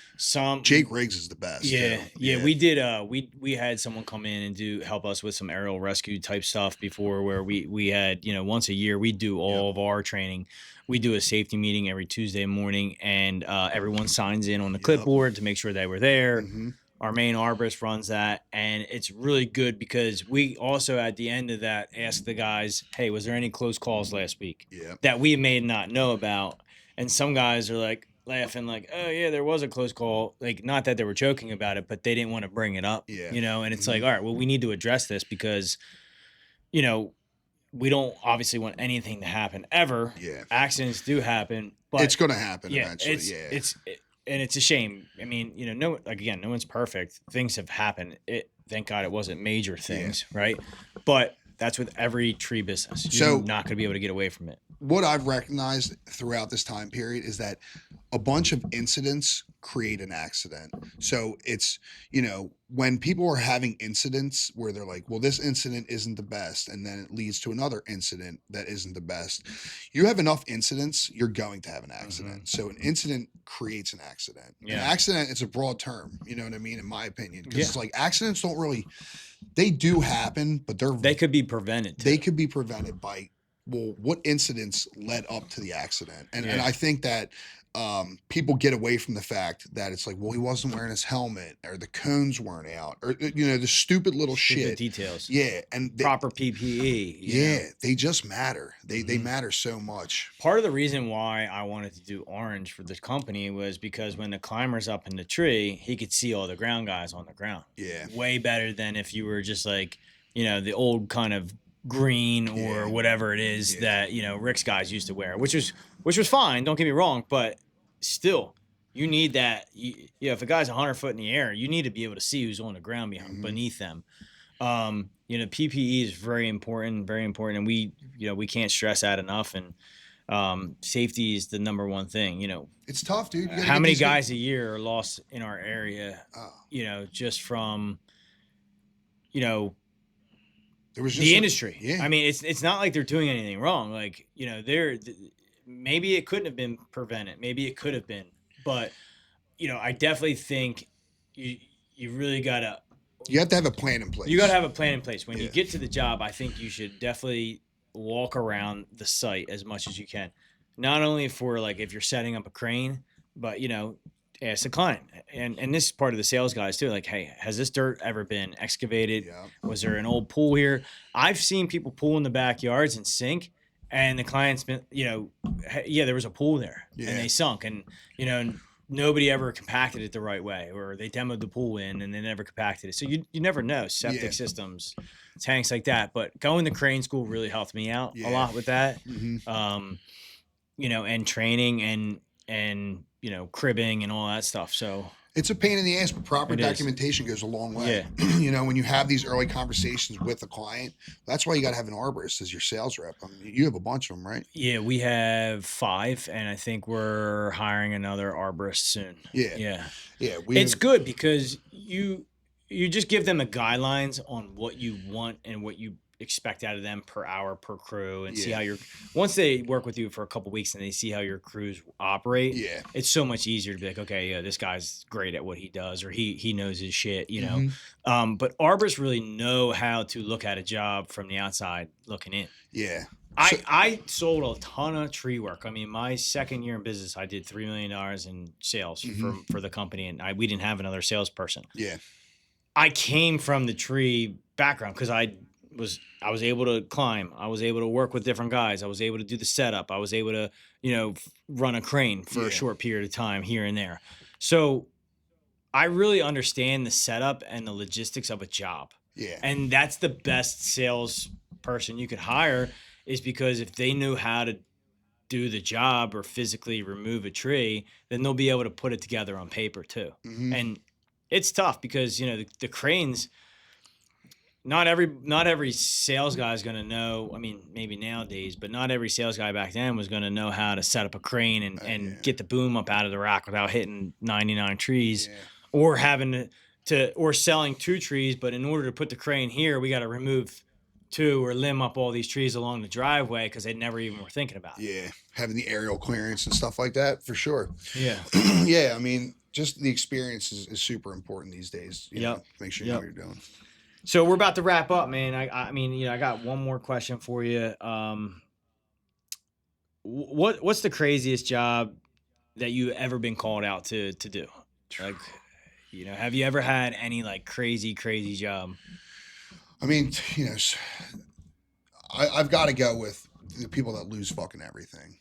Jake Riggs is the best. Yeah, too. yeah. We did. We had someone come in and help us with some aerial rescue type stuff before, where we had once a year we do all of our training. We do a safety meeting every Tuesday morning, and everyone signs in on the clipboard to make sure they were there. Mm-hmm. Our main arborist runs that, and it's really good because we also at the end of that ask the guys, "Hey, was there any close calls last week that we may not know about?" And some guys are like laughing, like, "Oh yeah, there was a close call." Like, not that they were joking about it, but they didn't want to bring it up. And it's like, all right, well, we need to address this because, we don't obviously want anything to happen ever. Yeah. Accidents do happen, but it's going to happen eventually. And it's a shame. I mean, no one's perfect. Things have happened. Thank God it wasn't major things, right? But that's with every tree business. You're not going to be able to get away from it. What I've recognized throughout this time period is that a bunch of incidents create an accident. So it's, when people are having incidents where they're like, well, this incident isn't the best, and then it leads to another incident that isn't the best. You have enough incidents, you're going to have an accident. Mm-hmm. So an incident creates an accident. Yeah. An accident, it's a broad term, you know what I mean, in my opinion. Because it's like accidents don't really, they do happen, but they could be prevented. They could be prevented by, well, what incidents led up to the accident? And I think that people get away from the fact that it's like, well, he wasn't wearing his helmet, or the cones weren't out, or the stupid little shit details. Yeah, and proper PPE. Yeah, they just matter. They matter so much. Part of the reason why I wanted to do orange for the company was because when the climber's up in the tree, he could see all the ground guys on the ground. Yeah, way better than if you were just like the old kind of green or whatever it is that Rick's guys used to wear, which was fine, don't get me wrong, but still you need that. If a guy's 100 foot in the air, you need to be able to see who's on the ground beneath them. PPE is very important, and we can't stress that enough. And safety is the number one thing. It's tough, dude. How many guys a year are lost in our area? Just from there was just the industry. Yeah. I mean, it's not like they're doing anything wrong. Like, maybe it couldn't have been prevented. Maybe it could have been. But, I definitely think you really gotta. You have to have a plan in place. You gotta have a plan in place. When you get to the job, I think you should definitely walk around the site as much as you can. Not only for like if you're setting up a crane, but ask the client, and this is part of the sales guys too. Like, hey, has this dirt ever been excavated? Yeah. Was there an old pool here? I've seen people pool in the backyards and sink, and the client's been, there was a pool there, and they sunk, and nobody ever compacted it the right way, or they demoed the pool in and they never compacted it. So you never know, septic systems, tanks like that. But going to crane school really helped me out a lot with that. Mm-hmm. And training and cribbing and all that stuff. So it's a pain in the ass, but proper documentation goes a long way. Yeah. When you have these early conversations with the client, that's why you got to have an arborist as your sales rep. I mean, you have a bunch of them, right? Yeah, we have 5, and I think we're hiring another arborist soon. Yeah. It's good because you just give them the guidelines on what you want and what you expect out of them per hour, per crew, and see how once they work with you for a couple weeks and they see how your crews operate, it's so much easier to be like, okay, this guy's great at what he does, or he knows his shit, but arborists really know how to look at a job from the outside looking in. I sold a ton of tree work. I mean, my second year in business, I did $3 million in sales for the company, and we didn't have another salesperson. I came from the tree background because I was able to climb. I was able to work with different guys. I was able to do the setup. I was able to, run a crane for a short period of time here and there. So I really understand the setup and the logistics of a job. Yeah. And that's the best salesperson you could hire, is because if they knew how to do the job or physically remove a tree, then they'll be able to put it together on paper too. Mm-hmm. And it's tough because, the cranes, not every sales guy is going to know. I mean, maybe nowadays, but not every sales guy back then was going to know how to set up a crane and get the boom up out of the rack without hitting 99 trees, or having or selling 2 trees. But in order to put the crane here, we got to remove 2 or limb up all these trees along the driveway because they never even were thinking about it. Yeah, having the aerial clearance and stuff like that, for sure. Yeah. Yeah, I mean, just the experience is super important these days. You know, make sure you know what you're doing. So we're about to wrap up, man. I mean, I got one more question for you. What's the craziest job that you ever been called out to do? Like, have you ever had any like crazy job? I mean, I've got to go with the people that lose fucking everything.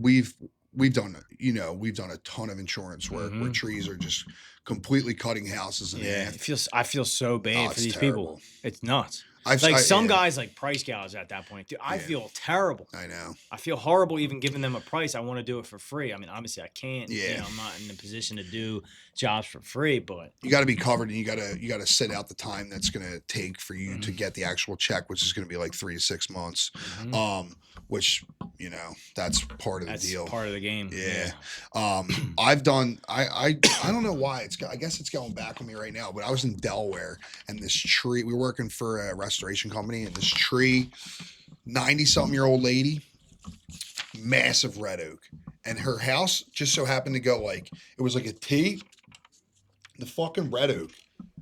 We've done a ton of insurance work where trees are just completely cutting houses in half. I feel so bad for these people. It's nuts. Some guys like price gouge at that point. Dude, I feel terrible. I know. I feel horrible even giving them a price. I want to do it for free. I mean, obviously I can't. Yeah. I'm not in a position to do jobs for free, but you got to be covered, and you got to sit out the time that's going to take for you to get the actual check, which is going to be like 3 to 6 months. Which that's part of the deal. Part of the game. Yeah. I've done. I don't know why I guess it's going back on me right now. But I was in Delaware, and this tree. We were working for a restoration company, and this tree, 90-something-year-old lady, massive red oak, and her house just so happened to go like it was like a T. The fucking red oak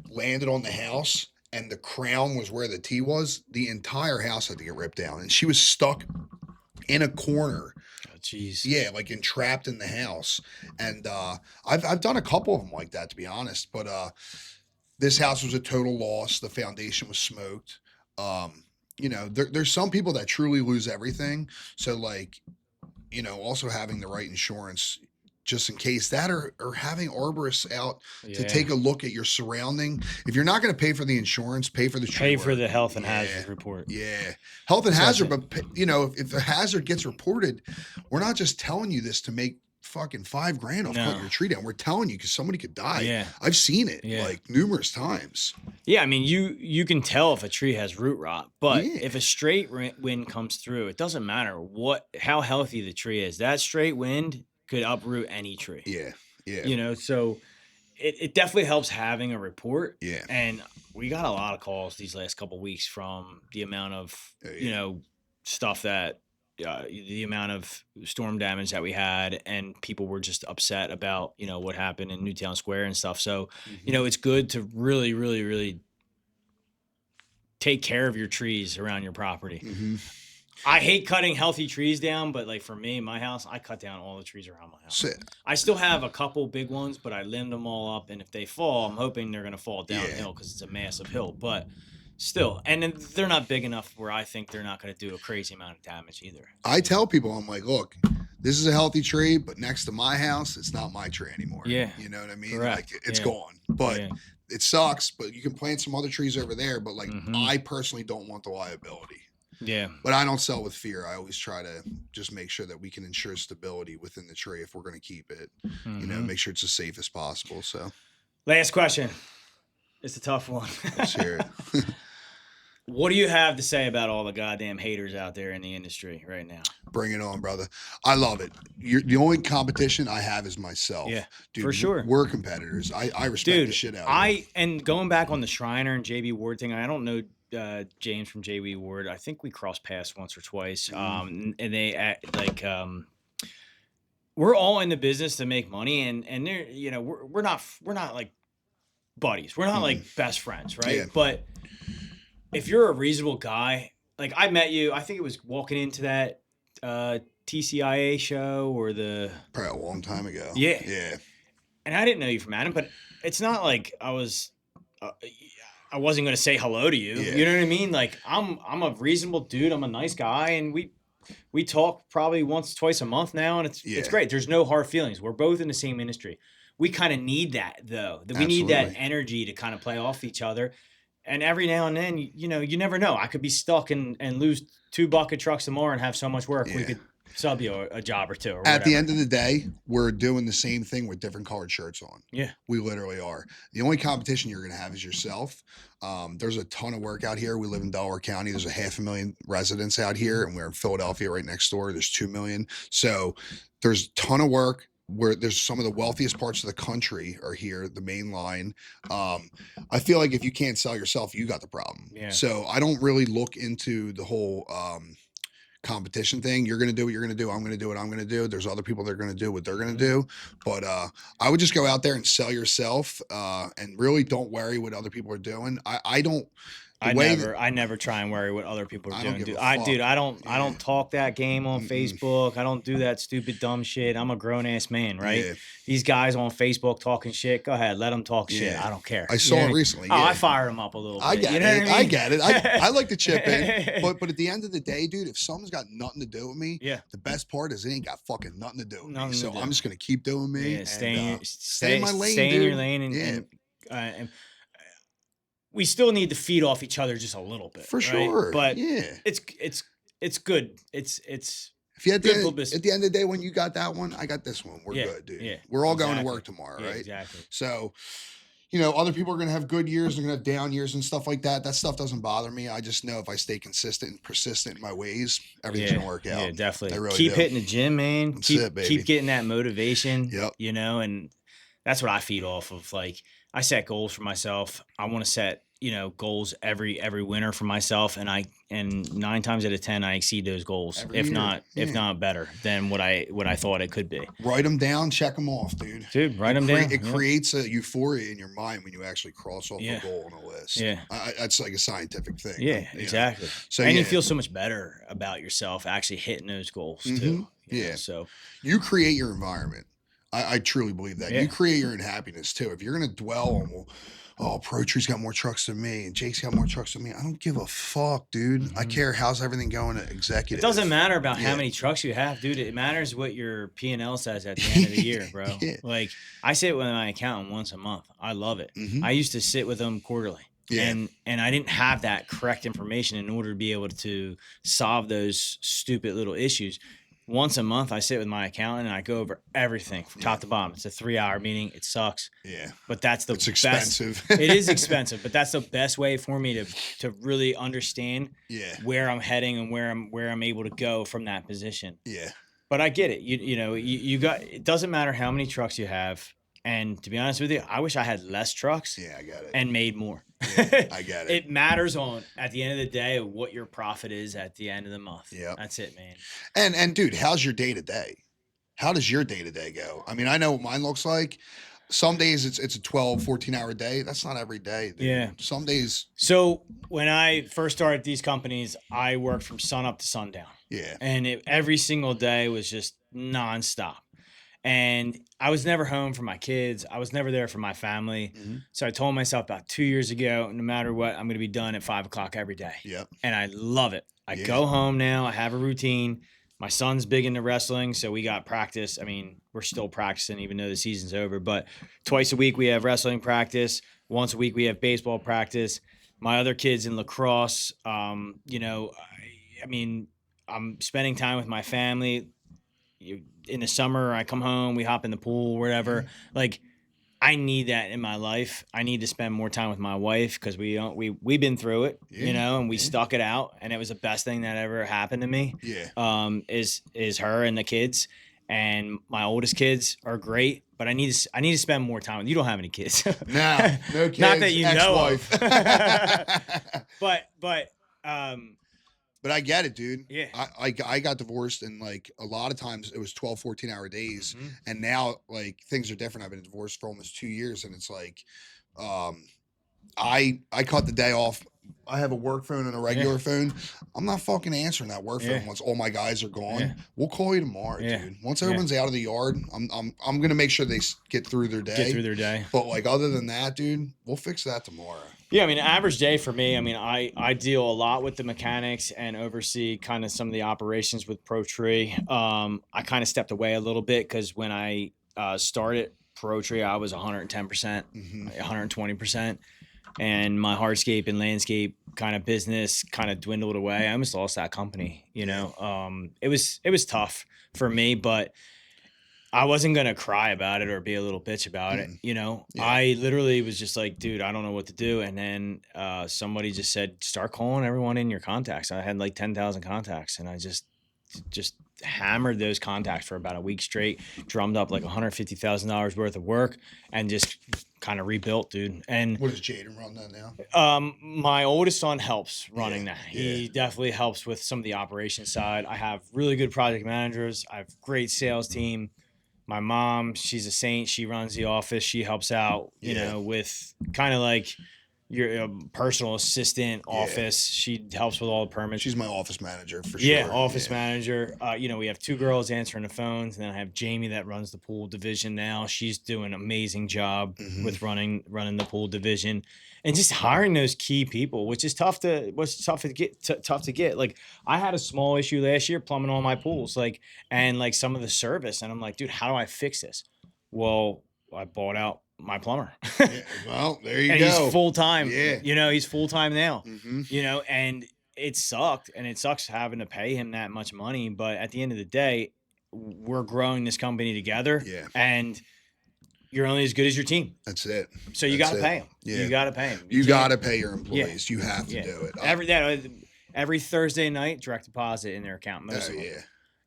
landed on the house, and the crown was where the T was. The entire house had to get ripped down, and she was stuck in a corner. Oh, jeez. Yeah, like entrapped in the house. And I've done a couple of them like that, to be honest. But this house was a total loss. The foundation was smoked. There's some people that truly lose everything. So like, also having the right insurance just in case that, or having arborists out to take a look at your surrounding. If you're not going to pay for the insurance, pay for the tree work. For the health and hazard report. Yeah. Health and hazard, but if the hazard gets reported, we're not just telling you this to make fucking $5,000 off cutting your tree down. We're telling you because somebody could die. Yeah. I've seen it like numerous times. Yeah, I mean, you can tell if a tree has root rot, but if a straight wind comes through, it doesn't matter how healthy the tree is. That straight wind could uproot any tree. Yeah. So it definitely helps having a report. Yeah. And we got a lot of calls these last couple of weeks from the amount of stuff that the amount of storm damage that we had, and people were just upset about what happened in Newtown Square and stuff. So it's good to really, really, really take care of your trees around your property. I hate cutting healthy trees down, but like for me, my house, I cut down all the trees around my house. I still have a couple big ones, but I limbed them all up, and if they fall, I'm hoping they're going to fall downhill because it's a massive hill. But still, and then they're not big enough where I think they're not going to do a crazy amount of damage either. I tell people, I'm like, look, this is a healthy tree, but next to my house, it's not my tree anymore. Yeah. You know what I mean? Correct. Like it's gone. But it sucks, but you can plant some other trees over there. But like I personally don't want the liability. Yeah. But I don't sell with fear. I always try to just make sure that we can ensure stability within the tree if we're going to keep it. Make sure it's as safe as possible. So last question. It's a tough one. Let's hear it. What do you have to say about all the goddamn haters out there in the industry right now? Bring it on, brother. I love it. The only competition I have is myself. Yeah, dude, for sure. We're competitors. I respect the shit out of it. And going back on the Shriner and JB Ward thing, I don't know James from JB Ward. I think we crossed paths once or twice. And they act like we're all in the business to make money, and they're we're not like buddies. We're not like best friends, right? Yeah. But if you're a reasonable guy, like I met you, I think it was walking into that TCIA show or probably a long time ago. Yeah. Yeah. And I didn't know you from Adam, but it's not like I wasn't going to say hello to you. Yeah. You know what I mean? Like I'm a reasonable dude. I'm a nice guy, and we talk probably once, twice a month now, and it's great. There's no hard feelings. We're both in the same industry. We kind of need that though. We need that energy to kind of play off each other. And every now and then, you never know. I could be stuck and lose 2 bucket trucks tomorrow and have so much work. Yeah. sub you a job or two or At the whatever. end of the day, we're doing the same thing with different colored shirts on. Yeah. We literally are. The only competition you're going to have is yourself. There's a ton of work out here. We live in Delaware County. There's 500,000 residents out here, and we're in Philadelphia right next door. There's 2 million. So there's a ton of work. Where there's some of the wealthiest parts of the country are here, the main line. I feel like if you can't sell yourself, you got the problem. Yeah. So I don't really look into the whole competition thing. You're going to do what you're going to do. I'm going to do what I'm going to do. There's other people that are going to do what they're going to do. But I would just go out there and sell yourself and really don't worry what other people are doing. I don't. I never try and worry what other people are I don't doing. give Dude. a I fuck. don't talk that game on Facebook. I don't do that stupid dumb shit. I'm a grown ass man, right? Yeah. These guys on Facebook talking shit. Go ahead, let them talk shit. Yeah. I don't care. I saw it recently. Oh, Yeah. I fired them up a little bit. I get you know it. what I I mean? get it. I like to chip in, but at the end of the day, dude, if someone's got nothing to do with me, Yeah. the best part is it ain't got fucking nothing to do with me. Nothing to So do. I'm just gonna keep doing me. Yeah, and, stay in my lane, stay in dude. your lane, and we still need to feed off each other just a little bit, For right? sure. But yeah. it's good. It's If you at good the, end, publicity. at the end of the day, when you got that one, I got this one. We're Yeah, good, dude. yeah, We're all going to exactly. work tomorrow, Yeah, right? exactly. So, other people are going to have good years. They're going to have down years and stuff like that. That stuff doesn't bother me. I just know if I stay consistent and persistent in my ways, everything's going to work out. Yeah, definitely. I really keep do. hitting the gym, man. That's keep it, baby. keep getting that motivation. Yep. And that's what I feed off of. Like, I set goals for myself. I want to set goals every winter for myself, and 9 times out of 10 I exceed those goals, Every if year. if not better than what I thought it could be. Write them down, check them off, dude. Dude, write them down. It Yeah. creates a euphoria in your mind when you actually cross off Yeah. a goal on a list. Yeah. That's like a scientific thing. Yeah, you know. exactly. So and you yeah. feel so much better about yourself actually hitting those goals too. Mhm. you know, Yeah. So You create your environment. I truly believe that. Yeah. You create your own happiness too. If you're going to dwell on, well, Pro Tree's got more trucks than me and Jake's got more trucks than me, I don't give a fuck, dude. I care how's everything going at executive. it doesn't matter about Yeah. how many trucks you have, dude. It matters what your P&L says at the end of the year, bro. Yeah. Like, I sit with my accountant once a month. I love it. Mhm. I used to sit with them quarterly. Yeah. And I didn't have that correct information in order to be able to solve those stupid little issues. Once a month, I sit with my accountant and I go over everything from top to bottom. It's a 3-hour meeting. It sucks, Yeah. but that's the It's best. expensive. It is expensive, but that's the best way for me to really understand Yeah. where I'm heading and where I'm able to go from that position. Yeah. But I get it. You got, it doesn't matter how many trucks you have. And to be honest with you, I wish I had less trucks Yeah, I got it. and made more. Yeah, I get it. It matters at the end of the day what your profit is at the end of the month. Yep. That's it, man. And dude, how's your day to day? How does your day to day go? I mean, I know what mine looks like. Some days it's a 12, 14-hour day. That's not every day, dude. Yeah. Some days, So when I first started these companies, I worked from sun up to sundown. yeah. And every single day was just nonstop. And I was never home for my kids. I was never there for my family. Mhm. So I told myself about 2 years ago, no matter what, I'm going to be done at 5 o'clock every day. Yep. And I love it. I Yeah. go home now. I have a routine. My son's big into wrestling, so we got practice. I mean, we're still practicing even though the season's over, but twice a week we have wrestling practice. Once a week we have baseball practice. My other kids in lacrosse, I mean, I'm spending time with my family. In the summer, I come home, we hop in the pool, whatever. Like, I need that in my life. I need to spend more time with my wife because we've been through it, Yeah, and we stuck it out, and it was the best thing that ever happened to me. Yeah. Is her and the kids, and my oldest kids are great, but I need to spend more time with. You don't have any kids, No kids. Not that you know of. Ex-wife. but But I get it, dude. Yeah. I got divorced and like a lot of times it was 12, 14-hour days. Mhm. And now like things are different. I've been divorced for almost 2 years and it's like I cut the day off. I have a work phone and a regular phone. I'm not fucking answering that work phone Yeah. once all my guys are gone. Yeah. We'll call you tomorrow, Yeah. dude. Once everyone's out of the yard, I'm gonna make sure they get through their day. get through their day. But like other than that, dude, we'll fix that tomorrow. Yeah, I mean, average day for me, I mean, I deal a lot with the mechanics and oversee kind of some of the operations with Pro Tree. I kind of stepped away a little bit because when I started Pro Tree, I was 110%, Mhm. 120%. and my hardscape and landscape kind of business kind of dwindled away. I almost lost that company, you know. It was tough for me, but I wasn't going to cry about it or be a little bitch about it. You know, I literally was just like, dude, I don't know what to do. And then somebody just said, start calling everyone in your contacts. I had like 10,000 contacts, and I just hammered those contacts for about a week straight, drummed up like $150,000 worth of work, and just kind of rebuilt, dude. And what does Jaden run that now? my oldest son helps running that. He definitely helps with some of the operations side. I have really good project managers. I have great sales team. My mom, she's a saint. She runs the office. She helps out, you know, with kind of like your personal assistant office. She helps with all the permits. She's my office manager for sure. Yeah, office manager. You know, we have 2 girls answering the phones, and then I have Jamie that runs the pool division now. She's doing an amazing job with running the pool division, and just hiring those key people, which is tough to get. Like, I had a small issue last year plumbing all my pools, like, and like some of the service, and I'm like, dude, how do I fix this? Well, I bought out my plumber. Well, there you and go. He's full time. Yeah. You know, he's full time now. You know, and it sucked, and it sucks having to pay him that much money. But at the end of the day, we're growing this company together. Yeah. And you're only as good as your team. That's it. So you got to pay him. Yeah. You got to pay him. You got to pay your employees. You have to do it. Every Thursday night, direct deposit in their account. Most of them.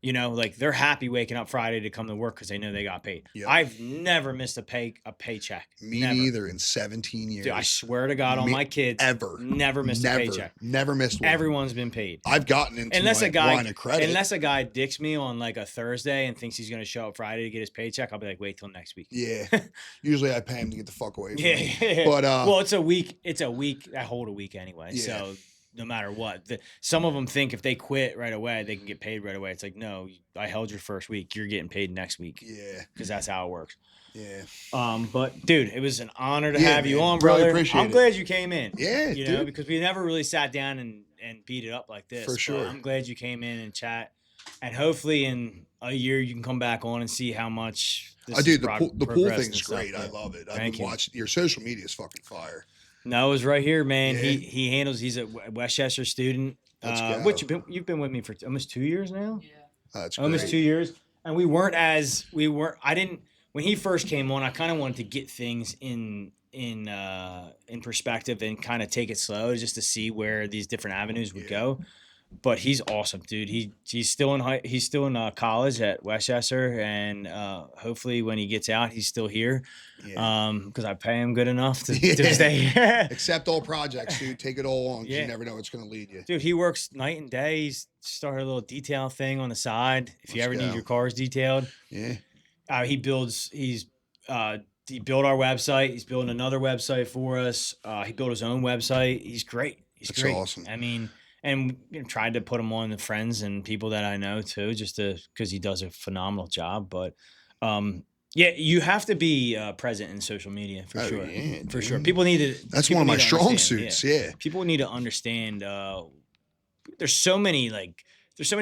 You know, like, they're happy waking up Friday to come to work because they know they got paid. Yep. I've never missed a paycheck. Me neither in 17 years. Dude, I swear to God on my kids, never missed a paycheck. Never missed one. Everyone's been paid. I've gotten into line of credit. Unless a guy dicks me on like a Thursday and thinks he's going to show up Friday to get his paycheck, I'll be like, wait till next week. Yeah. Usually I pay him to get the fuck away from me. Yeah. But well, it's a week. I hold a week anyway. Yeah. So no matter what, some of them think if they quit right away, they can get paid right away. It's like, no, I held your first week. You're getting paid next week. Yeah. Because that's how it works. Yeah. But dude, it was an honor to have you on, brother. Really appreciate I'm glad you came in. Yeah. You know, because we never really sat down and beat it up like this. For sure. I'm glad you came in and chat. And hopefully in a year you can come back on and see how much this the pool thing's great. Yeah. I love it. I've Thank been watching your social media is fucking fire. No, it was right here, man. Yeah. He's a Westchester student. Which you've been with me for almost 2 years now? Yeah. That's great. Almost 2 years. And when he first came on, I kind of wanted to get things in perspective and kind of take it slow just to see where these different avenues would go. But he's awesome, dude. He's still in college at Westchester, and hopefully when he gets out, he's still here. Because I pay him good enough to stay here. Accept all projects, dude. Take it all on. You never know what's going to lead you. Dude, he works night and day. He's started a little detail thing on the side. If you ever need your cars detailed, he built our website. He's building another website for us. He built his own website. He's great. That's great. Awesome. I mean. And tried to put him on the friends and people that I know too, just because he does a phenomenal job. But you have to be present in social media for sure. Yeah, for sure. People need to. That's one of my strong suits. Yeah. People need to understand. There's so many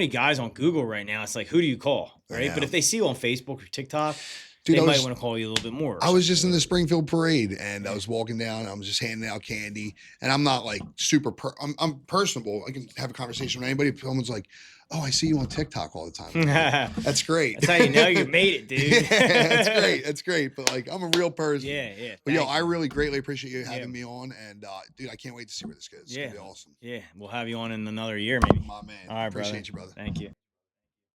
guys on Google right now. It's like, who do you call, right? But if they see you on Facebook or TikTok. Dude, they might want to call you a little bit more. I was just in the Springfield parade, and I was walking down. I was just handing out candy, and I'm not like super. I'm personable. I can have a conversation with anybody. Someone's like, "Oh, I see you on TikTok all the time." Like, that's great. That's how you know you made it, dude. That's great. That's great. But like, I'm a real person. Yeah. But I really greatly appreciate you having me on, and dude, I can't wait to see where this goes. It's gonna be awesome. Yeah, we'll have you on in another year, maybe. My man. All right, appreciate you, brother. Thank you.